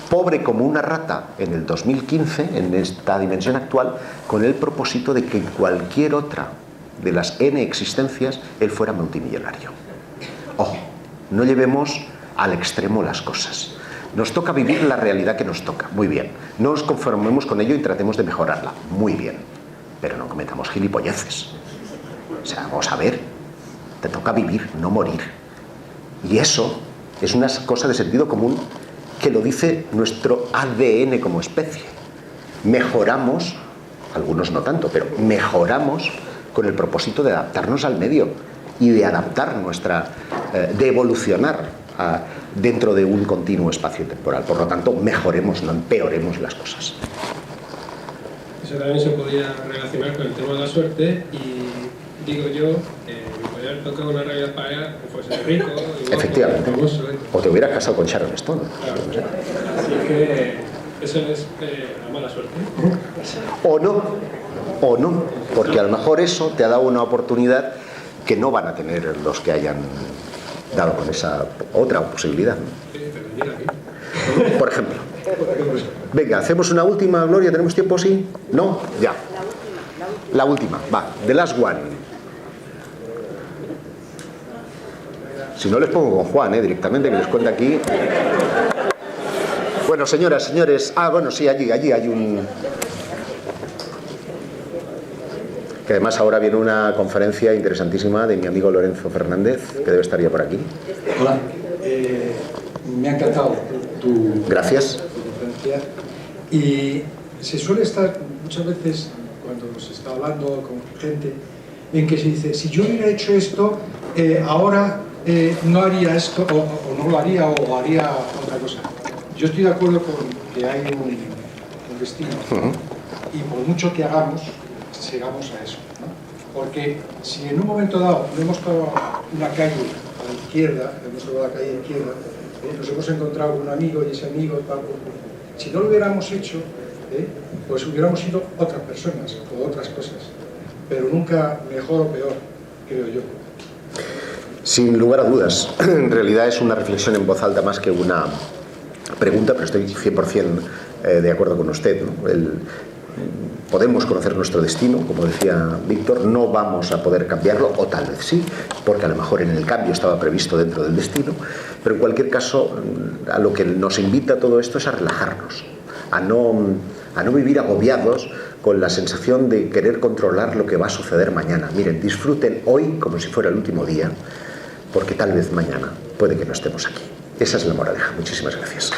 pobre como una rata en el 2015, en esta dimensión actual, con el propósito de que en cualquier otra de las N existencias él fuera multimillonario. Ojo, no llevemos al extremo las cosas. Nos toca vivir la realidad que nos toca, muy bien. No nos conformemos con ello y tratemos de mejorarla, muy bien. Pero no cometamos gilipolleces. O sea, vamos a ver, te toca vivir, no morir. Y eso es una cosa de sentido común que lo dice nuestro ADN como especie. Mejoramos, algunos no tanto, pero mejoramos con el propósito de adaptarnos al medio y de adaptar de evolucionar dentro de un continuo espacio temporal. Por lo tanto, mejoremos, no empeoremos las cosas. Eso también se podría relacionar con el tema de la suerte y digo yo, me podría haber tocado una realidad paralela que fuese rico, efectivamente, famoso, o te hubieras casado con Sharon Stone. Claro. Así que eso es la mala suerte. O no, porque a lo mejor eso te ha dado una oportunidad que no van a tener los que hayan dado con esa otra posibilidad. Por ejemplo. Venga, hacemos una última, Gloria, ¿tenemos tiempo? ¿Sí? ¿No? Ya. La última, va, the last one. Si no les pongo con Juan, directamente, que les cuenta aquí. Bueno, señoras, señores. Bueno, sí, allí hay un... Que además ahora viene una conferencia interesantísima de mi amigo Lorenzo Fernández, que debe estar ya por aquí. Hola, me ha encantado tu Gracias. conferencia. Y se suele estar muchas veces, cuando se está hablando con gente, en que se dice, si yo hubiera hecho esto, ahora no haría esto, o no lo haría, o haría otra cosa. Yo estoy de acuerdo con que hay un destino, y por mucho que hagamos, llegamos a eso, ¿no? Porque si en un momento dado no hemos tomado una calle a la izquierda, hemos tomado la calle a la izquierda, nos hemos encontrado con un amigo y ese amigo, si no lo hubiéramos hecho, pues hubiéramos sido otras personas o otras cosas, pero nunca mejor o peor, creo yo. Sin lugar a dudas, en realidad es una reflexión en voz alta más que una pregunta, pero estoy 100% de acuerdo con usted, ¿no? Podemos conocer nuestro destino, como decía Víctor, no vamos a poder cambiarlo, o tal vez sí, porque a lo mejor en el cambio estaba previsto dentro del destino, pero en cualquier caso, a lo que nos invita todo esto es a relajarnos, a no vivir agobiados con la sensación de querer controlar lo que va a suceder mañana. Miren, disfruten hoy como si fuera el último día, porque tal vez mañana puede que no estemos aquí. Esa es la moraleja. Muchísimas gracias.